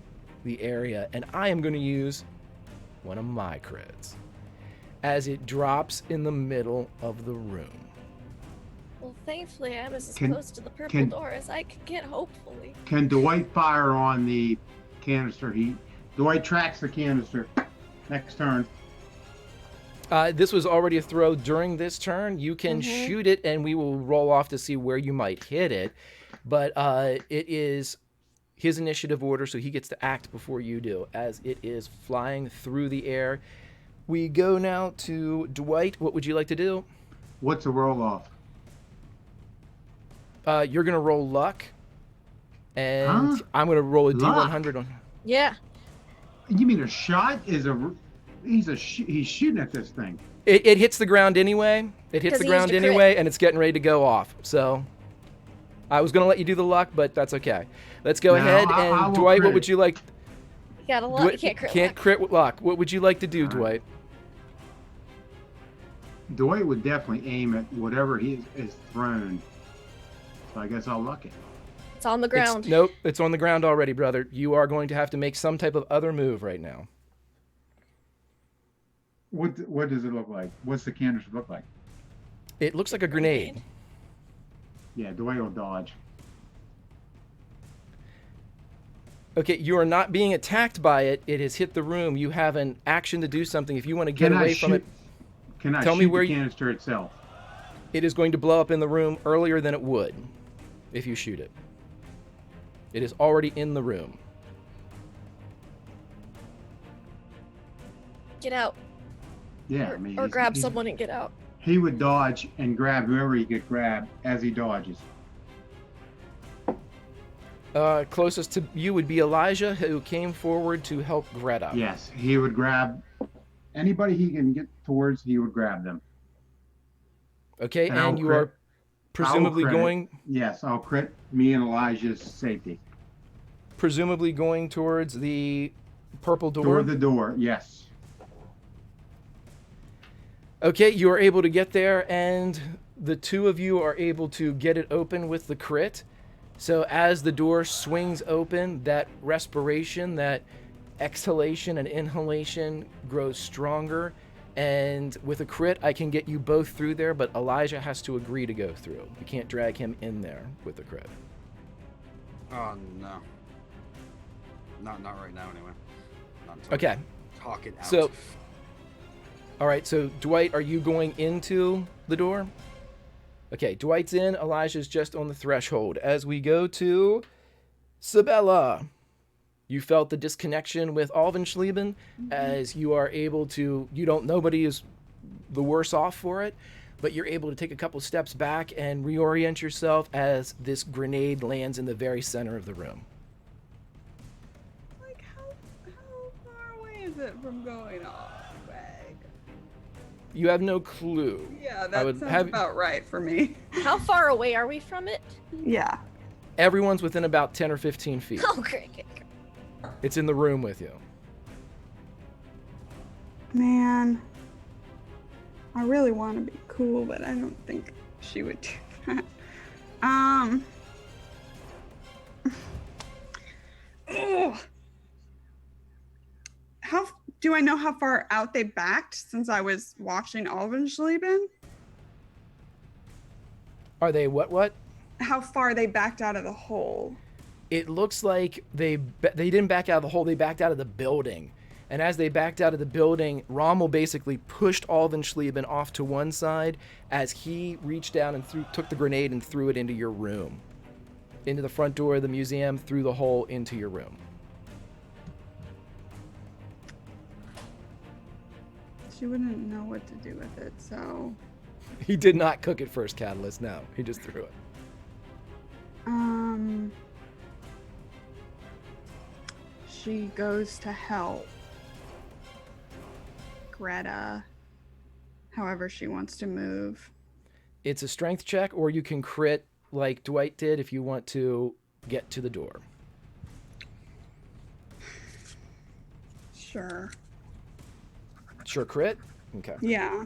the area. And I am going to use one of my crits as it drops in the middle of the room. Well, thankfully, I'm as Can- close to the purple can- door as I could get, hopefully. Can Dwight fire on the canister? Dwight tracks the canister. Next turn. This was already a throw during this turn. You can shoot it, and we will roll off to see where you might hit it. But it is his initiative order, so he gets to act before you do, as it is flying through the air. We go now to Dwight. What would you like to do? What's a roll off? You're going to roll luck, and Huh? I'm going to roll a Luck? D100 on. Yeah. You mean a shot is a? He's shooting at this thing. It hits the ground anyway. It hits 'Cause the he ground used a crit. anyway, and it's getting ready to go off. So I was going to let you do the luck, but that's okay. Let's go No, ahead, I and will Dwight, what crit would it. you like? You got a lot. You can't crit luck. crit with luck. What would you like to do, All right. Dwight? Dwight would definitely aim at whatever he is thrown. So I guess I'll luck it. It's on the ground. Nope, it's on the ground already, brother. You are going to have to make some type of other move right now. What does it look like? What's the canister look like? It looks like a grenade. Yeah, Dwight will dodge. Okay, you are not being attacked by it. It has hit the room. You have an action to do something. If you want to get Can I away from it, Can I Tell me shoot where the you- canister itself? it is going to blow up in the room earlier than it would if you shoot it. It is already in the room. Get out. Yeah, Or, I mean, or he's- grab he's- someone and get out. He would dodge and grab whoever he could grab as he dodges. Closest to you would be Elijah, who came forward to help Greta. Yes, he would grab anybody he can get towards. He would grab them. Okay, And I'll and you crit- are presumably crit it. going Yes, I'll crit me and Elijah's safety. towards the purple door. Toward the door. Yes. Okay, you are able to get there, and the two of you are able to get it open with the crit. So as the door swings open, that respiration, that exhalation and inhalation grows stronger. And with a crit, I can get you both through there, but Elijah has to agree to go through. You can't drag him in there with a crit. Oh no. Not right now anyway. Not until Okay, we talk it out. so, all right, so Dwight, are you going into the door? Okay, Dwight's in, Elijah's just on the threshold. As we go to Sabella. You felt the disconnection with Alvenschleben as you are able to, nobody is the worse off for it, but you're able to take a couple steps back and reorient yourself as this grenade lands in the very center of the room. Like, how far away is it from going off, Greg? You have no clue. Yeah, that sounds about right for me. How far away are we from it? Yeah. Everyone's within about 10 or 15 feet. Oh, great. It's in the room with you. Man, I really want to be cool, but I don't think she would do that. Oh. How do I know how far out they backed since I was watching Alvenschleben? Are they what? How far they backed out of the hole? It looks like they didn't back out of the hole, they backed out of the building. And as they backed out of the building, Rommel basically pushed Alvenschleben off to one side as he reached down and took the grenade and threw it into your room. Into the front door of the museum, through the hole into your room. She wouldn't know what to do with it, so... He did not cook it first, Catalyst, no. He just threw it. She goes to help Gretta however she wants to move. It's a strength check, or you can crit like Dwight did if you want to get to the door. Sure. Sure, crit? Okay. Yeah.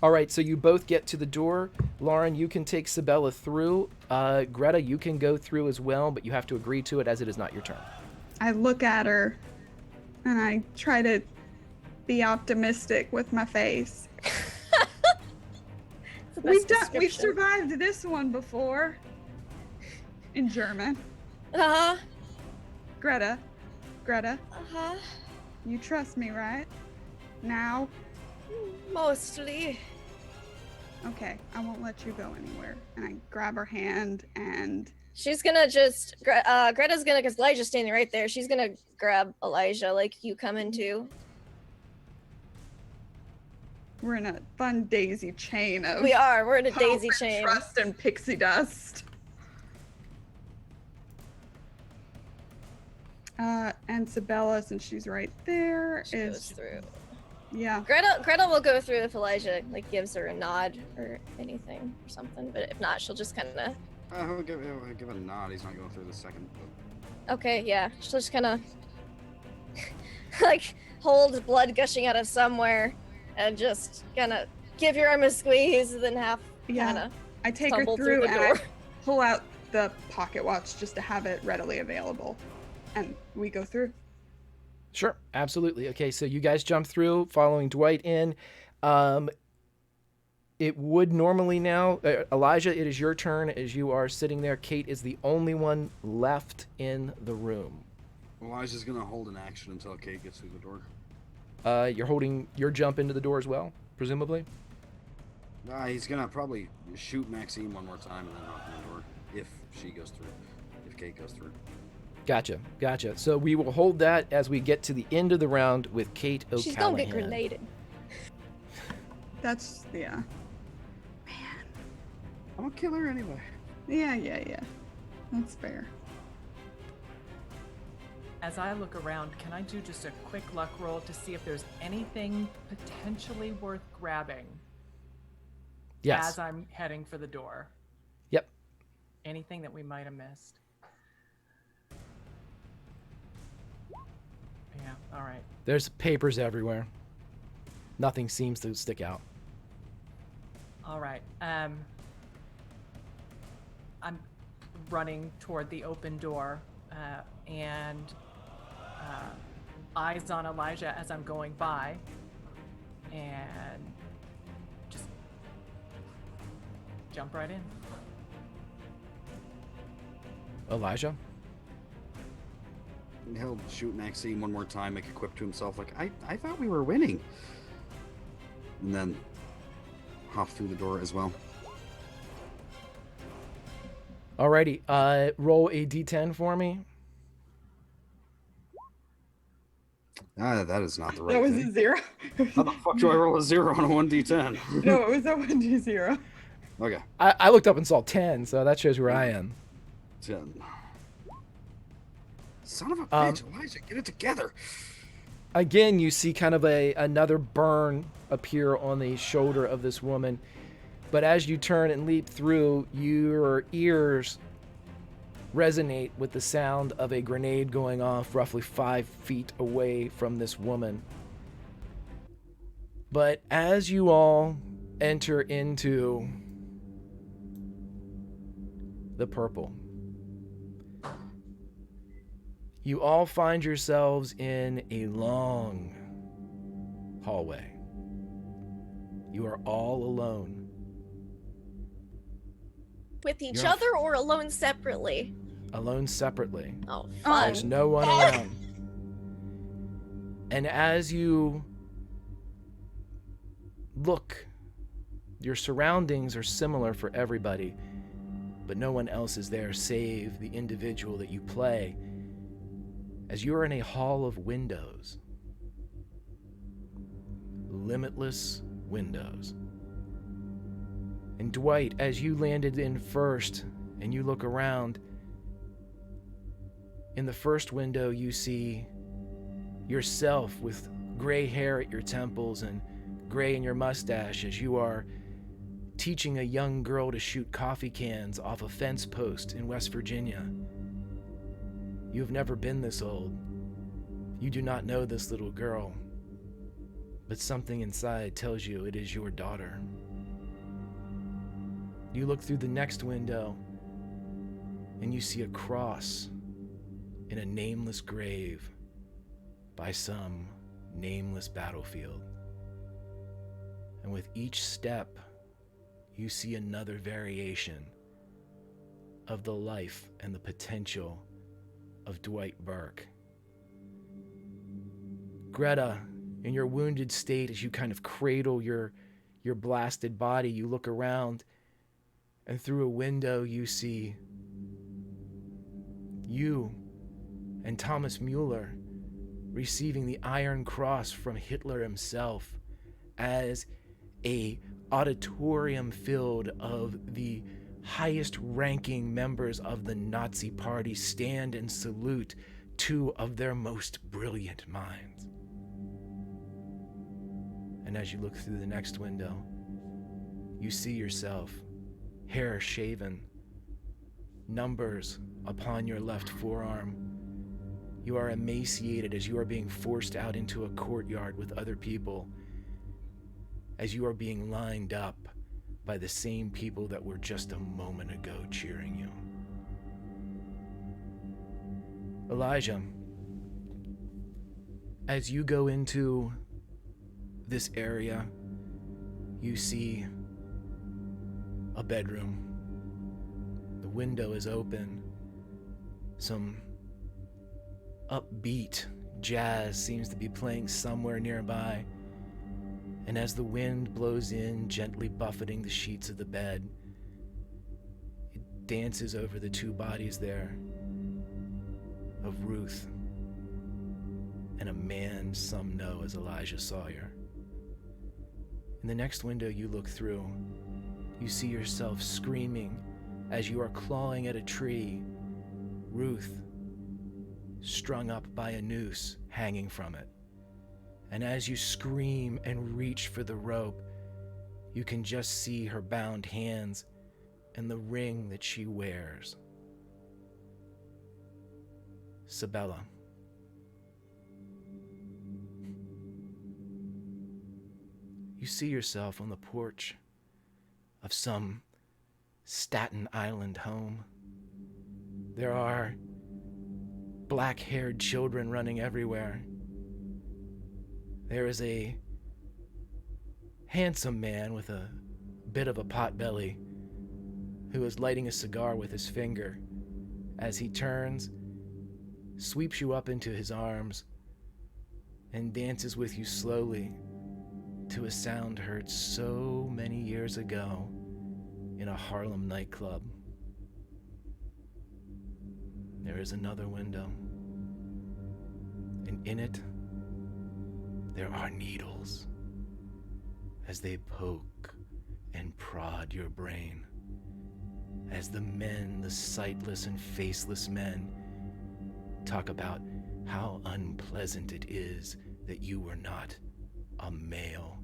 All right, so you both get to the door. Lauren, you can take Sabella through. Greta, you can go through as well, but you have to agree to it as it is not your turn. I look at her and I try to be optimistic with my face. We've survived this one before. In German. Uh-huh. Greta. Uh-huh. You trust me, right? Now? Mostly. Okay, I won't let you go anywhere. And I grab her hand and... She's gonna just... Greta's gonna, because Elijah's standing right there, she's gonna grab Elijah, like, you come into. We're in a fun daisy chain of... We're in a daisy hope and chain. trust and pixie dust. And Sabella, since she's right there, She goes through. Yeah. Greta will go through if Elijah like gives her a nod or anything or something, but if not, she'll just kind of. He'll give a nod. He's not going through the second. Okay, yeah, she'll just kind of like hold blood gushing out of somewhere and just kind of give your arm a squeeze, and then half kind of. I take her through and I pull out the pocket watch just to have it readily available, and we go through. Sure, absolutely. Okay, so you guys jump through, following Dwight in. It would normally now, Elijah, it is your turn as you are sitting there. Kate is the only one left in the room. Elijah's gonna hold an action until Kate gets through the door. You're holding your jump into the door as well, presumably? He's gonna probably shoot Maxine one more time and then open the door if she goes through, if Kate goes through. Gotcha. So we will hold that as we get to the end of the round with Kate O'Callahan. She's gonna get grenaded. That's, yeah. Man. I'm gonna kill her anyway. Yeah. That's fair. As I look around, can I do just a quick luck roll to see if there's anything potentially worth grabbing? Yes. As I'm heading for the door. Yep. Anything that we might have missed? Yeah, all right. There's papers everywhere. Nothing seems to stick out. All right. I'm running toward the open door and eyes on Elijah as I'm going by, and just jump right in. Elijah? He'll shoot Maxine one more time, make a quip to himself like, I thought we were winning. And then hop through the door as well. Alrighty, roll a d10 for me. That is not the right That was thing. a 0. How the fuck do I roll a 0 on a 1d10? No, it was a 1d0. Okay. I looked up and saw 10, so that shows where I am. 10. Son of a bitch, Elijah, get it together. Again, you see kind of another burn appear on the shoulder of this woman. But as you turn and leap through, your ears resonate with the sound of a grenade going off roughly 5 feet away from this woman. But as you all enter into the purple, you all find yourselves in a long hallway. You are all alone. With each You're- other or alone separately? Alone separately. Oh, fun. There's no one around. And as you look, your surroundings are similar for everybody, but no one else is there save the individual that you play, as you are in a hall of windows. Limitless windows. And Dwight, as you landed in first and you look around, in the first window you see yourself with gray hair at your temples and gray in your mustache as you are teaching a young girl to shoot coffee cans off a fence post in West Virginia. You have never been this old. You do not know this little girl, but something inside tells you it is your daughter. You look through the next window and you see a cross in a nameless grave by some nameless battlefield. And with each step, you see another variation of the life and the potential of Dwight Burke. Gretta, in your wounded state, as you kind of cradle your blasted body, you look around, and through a window you see you and Thomas Mueller receiving the Iron Cross from Hitler himself as a auditorium filled of the highest ranking members of the Nazi Party stand and salute two of their most brilliant minds. And as you look through the next window, you see yourself, hair shaven, numbers upon your left forearm. You are emaciated as you are being forced out into a courtyard with other people, as you are being lined up by the same people that were just a moment ago cheering you. Elijah, as you go into this area, you see a bedroom. The window is open. Some upbeat jazz seems to be playing somewhere nearby. And as the wind blows in, gently buffeting the sheets of the bed, it dances over the two bodies there of Ruth and a man some know as Elijah Sawyer. In the next window you look through, you see yourself screaming as you are clawing at a tree, Ruth strung up by a noose hanging from it. And as you scream and reach for the rope, you can just see her bound hands and the ring that she wears. Sabella. You see yourself on the porch of some Staten Island home. There are black-haired children running everywhere. There is a handsome man with a bit of a pot belly who is lighting a cigar with his finger as he turns, sweeps you up into his arms, and dances with you slowly to a sound heard so many years ago in a Harlem nightclub. There is another window, and in it There are needles as they poke and prod your brain. As the men, the sightless and faceless men, talk about how unpleasant it is that you were not a male,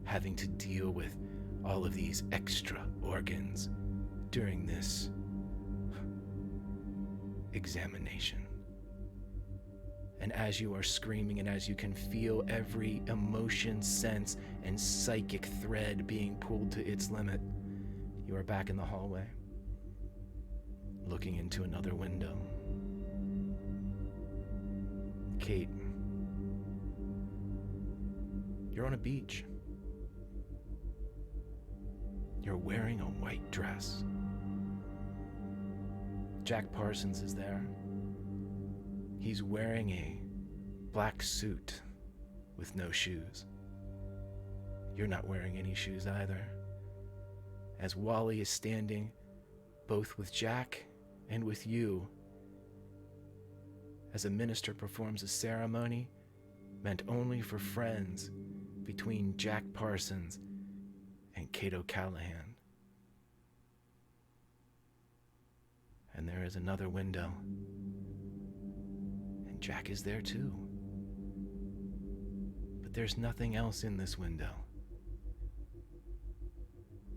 having to deal with all of these extra organs during this examination. And as you are screaming and as you can feel every emotion, sense, and psychic thread being pulled to its limit, you are back in the hallway, looking into another window. Kate, you're on a beach. You're wearing a white dress. Jack Parsons is there. He's wearing a black suit with no shoes. You're not wearing any shoes either. As Wally is standing both with Jack and with you, as a minister performs a ceremony meant only for friends between Jack Parsons and Kate O'Callahan. And there is another window. And Jack is there too. But there's nothing else in this window.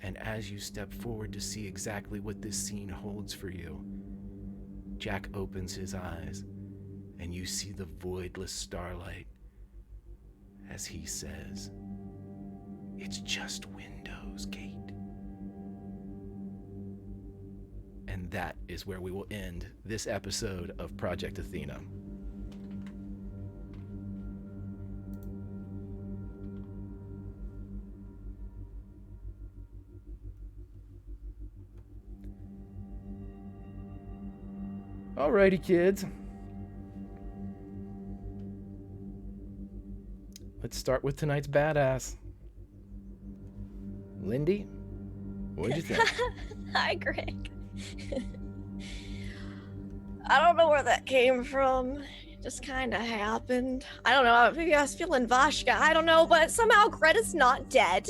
And as you step forward to see exactly what this scene holds for you, Jack opens his eyes and you see the voidless starlight as he says, "It's just windows, Kate." And that is where we will end this episode of Project Athena. Alrighty, kids. Let's start with tonight's badass. Lindy, what'd you think? Hi, Greg. I don't know where that came from. It just kind of happened. I don't know. Maybe I was feeling Vashka. I don't know. But somehow Greta's not dead.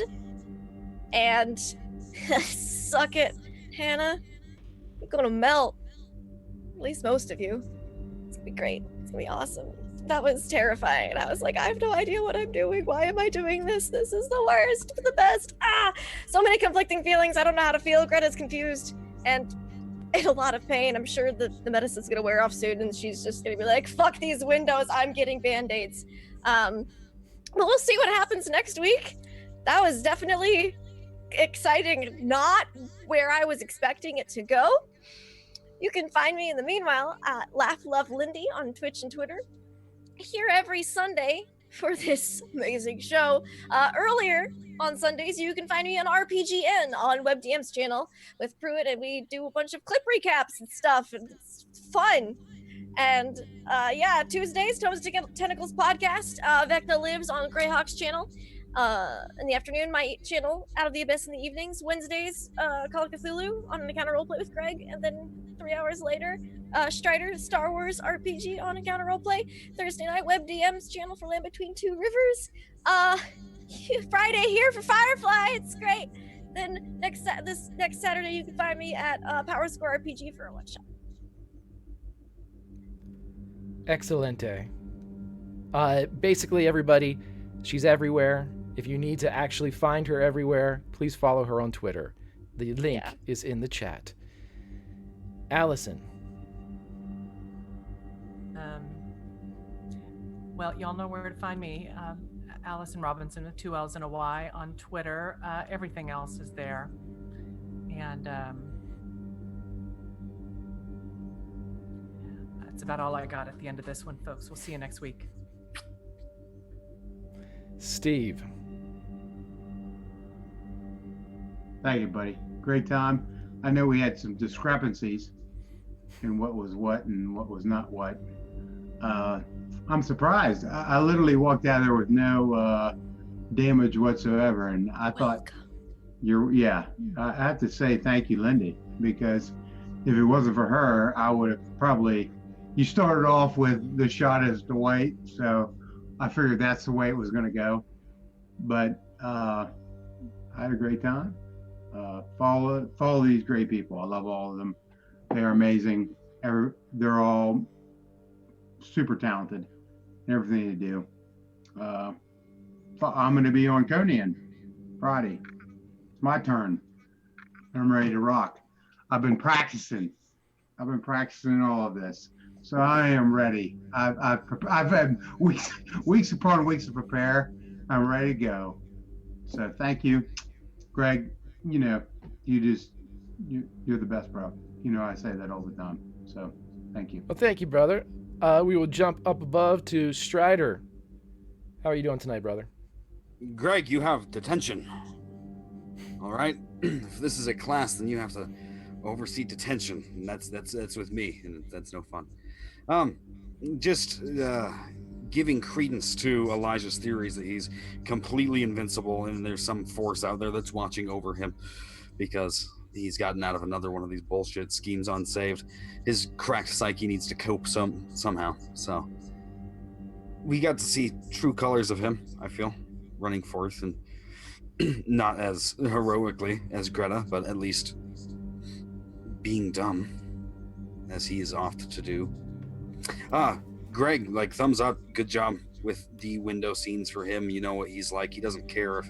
And suck it, Hannah. You're gonna melt. At least most of you. It's gonna be great. It's gonna be awesome. That was terrifying. I was like, I have no idea what I'm doing. Why am I doing this? This is the worst, but the best. So many conflicting feelings. I don't know how to feel. Greta's confused and in a lot of pain. I'm sure that the medicine's gonna wear off soon and she's just gonna be like, fuck these windows. I'm getting band-aids. But we'll see what happens next week. That was definitely exciting. Not where I was expecting it to go. You can find me in the meanwhile at Laugh Love Lindy on Twitch and Twitter. Here every Sunday for this amazing show. Earlier on Sundays, you can find me on RPGN on WebDM's channel with Pruitt, and we do a bunch of clip recaps and stuff, and it's fun. And Tuesdays, Tomes Tentacles podcast. Vecna lives on Greyhawk's channel. In the afternoon, my channel, Out of the Abyss in the evenings. Wednesdays, Call of Cthulhu on an Encounter Roleplay with Greg, and then 3 hours later, Strider Star Wars RPG on Encounter Roleplay. Thursday night, WebDM's channel for Land Between Two Rivers. Friday here for Firefly. It's great. Then this next Saturday, you can find me at Power Score RPG for a one shot. Excelente. Basically, everybody, she's everywhere. If you need to actually find her everywhere, please follow her on Twitter. The link is in the chat. Allison. Well, y'all know where to find me. Allison Robinson with 2 L's and a Y on Twitter. Everything else is there. And that's about all I got at the end of this one, folks. We'll see you next week. Steve. Thank you, buddy. Great time. I know we had some discrepancies in what was what and what was not what. I'm surprised. I literally walked out of there with no damage whatsoever, and I thought I have to say thank you, Lindy, because if it wasn't for her, I would have probably. You started off with the shot as Dwight, so I figured that's the way it was going to go. But I had a great time. Follow these great people. I love all of them. They're amazing. They're all super talented in everything they do. I'm going to be on Conan Friday. It's my turn. I'm ready to rock. I've been practicing all of this, so I am ready. I've had weeks upon weeks to prepare. I'm ready to go. So thank you, Greg. You know, you're the best, bro. You know I say that all the time. So thank you. Well, thank you, brother. We will jump up above to Strider. How are you doing tonight, brother? Greg, you have detention. All right. If this is a class, then you have to oversee detention, and that's with me, and that's no fun. Just giving credence to Elijah's theories that he's completely invincible, and there's some force out there that's watching over him because he's gotten out of another one of these bullshit schemes unsaved. His cracked psyche needs to cope somehow. So we got to see true colors of him, I feel, running forth, and not as heroically as Greta, but at least being dumb, as he is oft to do. Greg, like, thumbs up. Good job with the window scenes for him. You know what he's like. He doesn't care if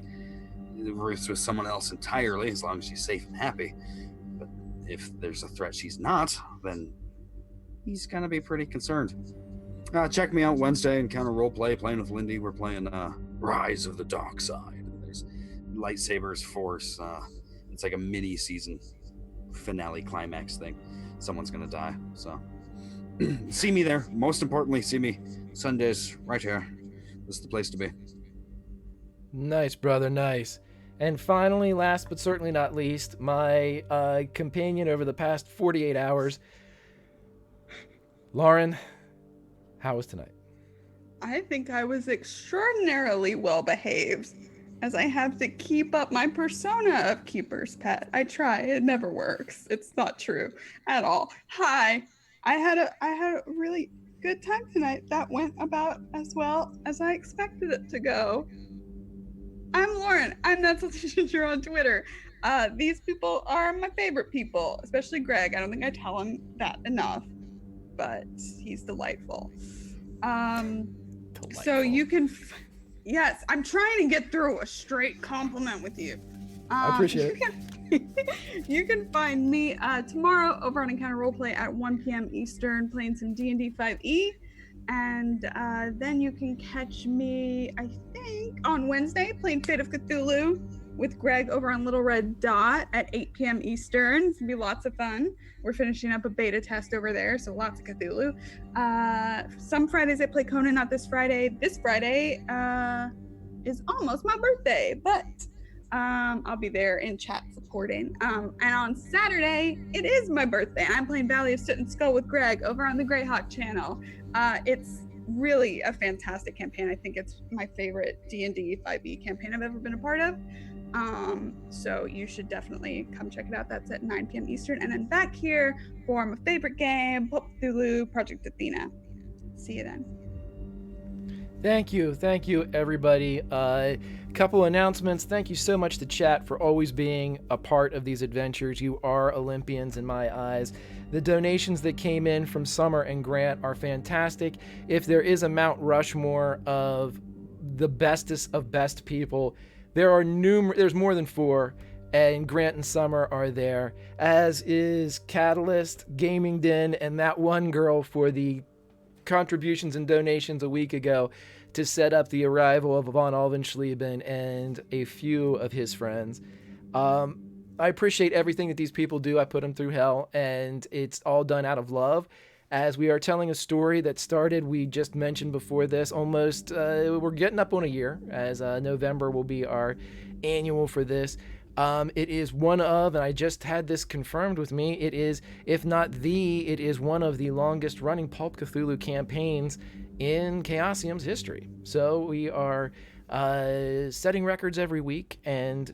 Ruth's with someone else entirely, as long as she's safe and happy. But if there's a threat she's not, then he's gonna be pretty concerned. Check me out Wednesday in Counter Roleplay, playing with Lindy. We're playing Rise of the Dark Side. There's lightsabers, force. It's like a mini season finale climax thing. Someone's gonna die, so see me there. Most importantly, see me Sundays right here. This is the place to be. Nice, brother, nice. And finally, last but certainly not least, my companion over the past 48 hours, Lauren. How was tonight? I think I was extraordinarily well behaved, as I have to keep up my persona of keeper's pet. I try. It never works. It's not true at all. Hi. I had a really good time tonight. That went about as well as I expected it to go. I'm Lauren. I'm That's What Ginger on Twitter. These people are my favorite people, especially Greg. I don't think I tell him that enough, but he's delightful. So you can, yes, I'm trying to get through a straight compliment with you. I appreciate it. You can find me tomorrow over on Encounter Roleplay at 1 p.m. Eastern playing some D&D 5e. And then you can catch me, I think, on Wednesday playing Fate of Cthulhu with Greg over on Little Red Dot at 8 p.m. Eastern. It's gonna be lots of fun. We're finishing up a beta test over there, so lots of Cthulhu. Some Fridays I play Conan, not this Friday. This Friday is almost my birthday, but I'll be there in chat supporting. And on Saturday, it is my birthday. I'm playing Valley of Soot and Skull with Greg over on the Greyhawk channel. It's really a fantastic campaign. I think it's my favorite D&D 5e campaign I've ever been a part of. So you should definitely come check it out. That's at 9 p.m. Eastern. And then back here for my favorite game, Cthulhu Project Athena. See you then. Thank you, everybody. Couple announcements. Thank you so much to chat for always being a part of these adventures. You are Olympians in my eyes. The donations that came in from Summer and Grant are fantastic. If there is a Mount Rushmore of the bestest of best people, there's more than 4, and Grant and Summer are there, as is Catalyst, Gaming Den, and that one girl for the contributions and donations a week ago to set up the arrival of von Alvenschleben and a few of his friends. I appreciate everything that these people do. I put them through hell, and it's all done out of love. As we are telling a story that started, we just mentioned before this, almost, we're getting up on a year, as November will be our annual for this. It is one of, and I just had this confirmed with me, it is, if not it is one of the longest running Pulp Cthulhu campaigns in Chaosium's history. So we are setting records every week and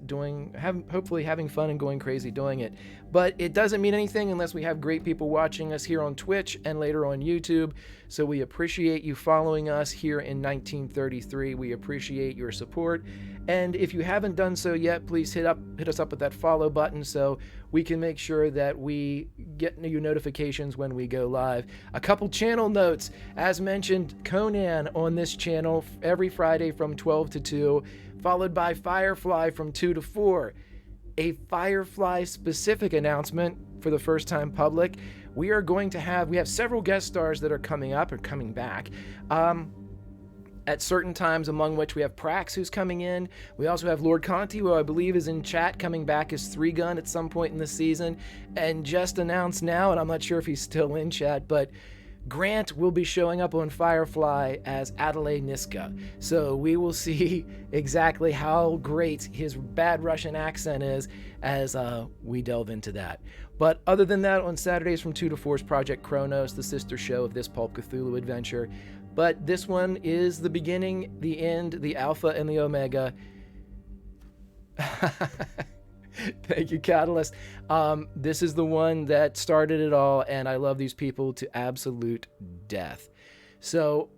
hopefully having fun and going crazy doing it. But it doesn't mean anything unless we have great people watching us here on Twitch and later on YouTube. So we appreciate you following us here in 1933. We appreciate your support. And if you haven't done so yet, please hit us up with that follow button so we can make sure that we get you notifications when we go live. A couple channel notes. As mentioned, Conan on this channel every Friday from 12 to 2, followed by Firefly from 2 to 4. A Firefly specific announcement for the first time public. We have several guest stars that are coming up or coming back. At certain times, among which we have Prax, who's coming in. We also have Lord Conti, who I believe is in chat, coming back as 3-Gun at some point in the season. And just announced now, and I'm not sure if he's still in chat, but Grant will be showing up on Firefly as Adelaide Niska. So we will see exactly how great his bad Russian accent is as we delve into that. But other than that, on Saturdays from 2 to 4 is Project Kronos, the sister show of this Pulp Cthulhu adventure. But this one is the beginning, the end, the alpha, and the omega. Thank you, Catalyst. This is the one that started it all, and I love these people to absolute death. So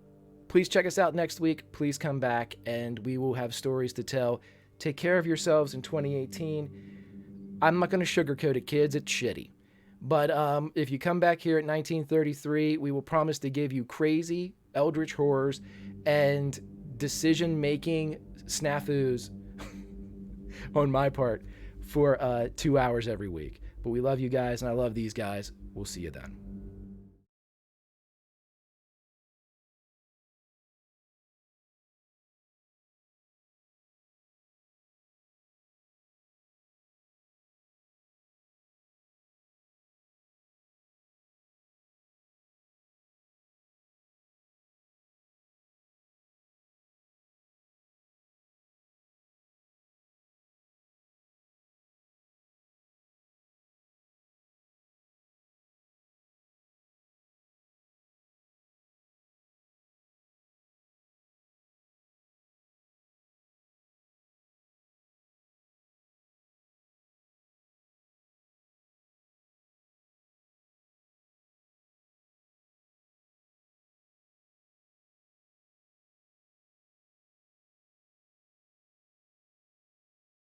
please check us out next week. Please come back, and we will have stories to tell. Take care of yourselves in 2018. I'm not going to sugarcoat it, kids. It's shitty. But if you come back here at 1933, we will promise to give you crazy eldritch horrors and decision-making snafus on my part for 2 hours every week. But we love you guys, and I love these guys. We'll see you then.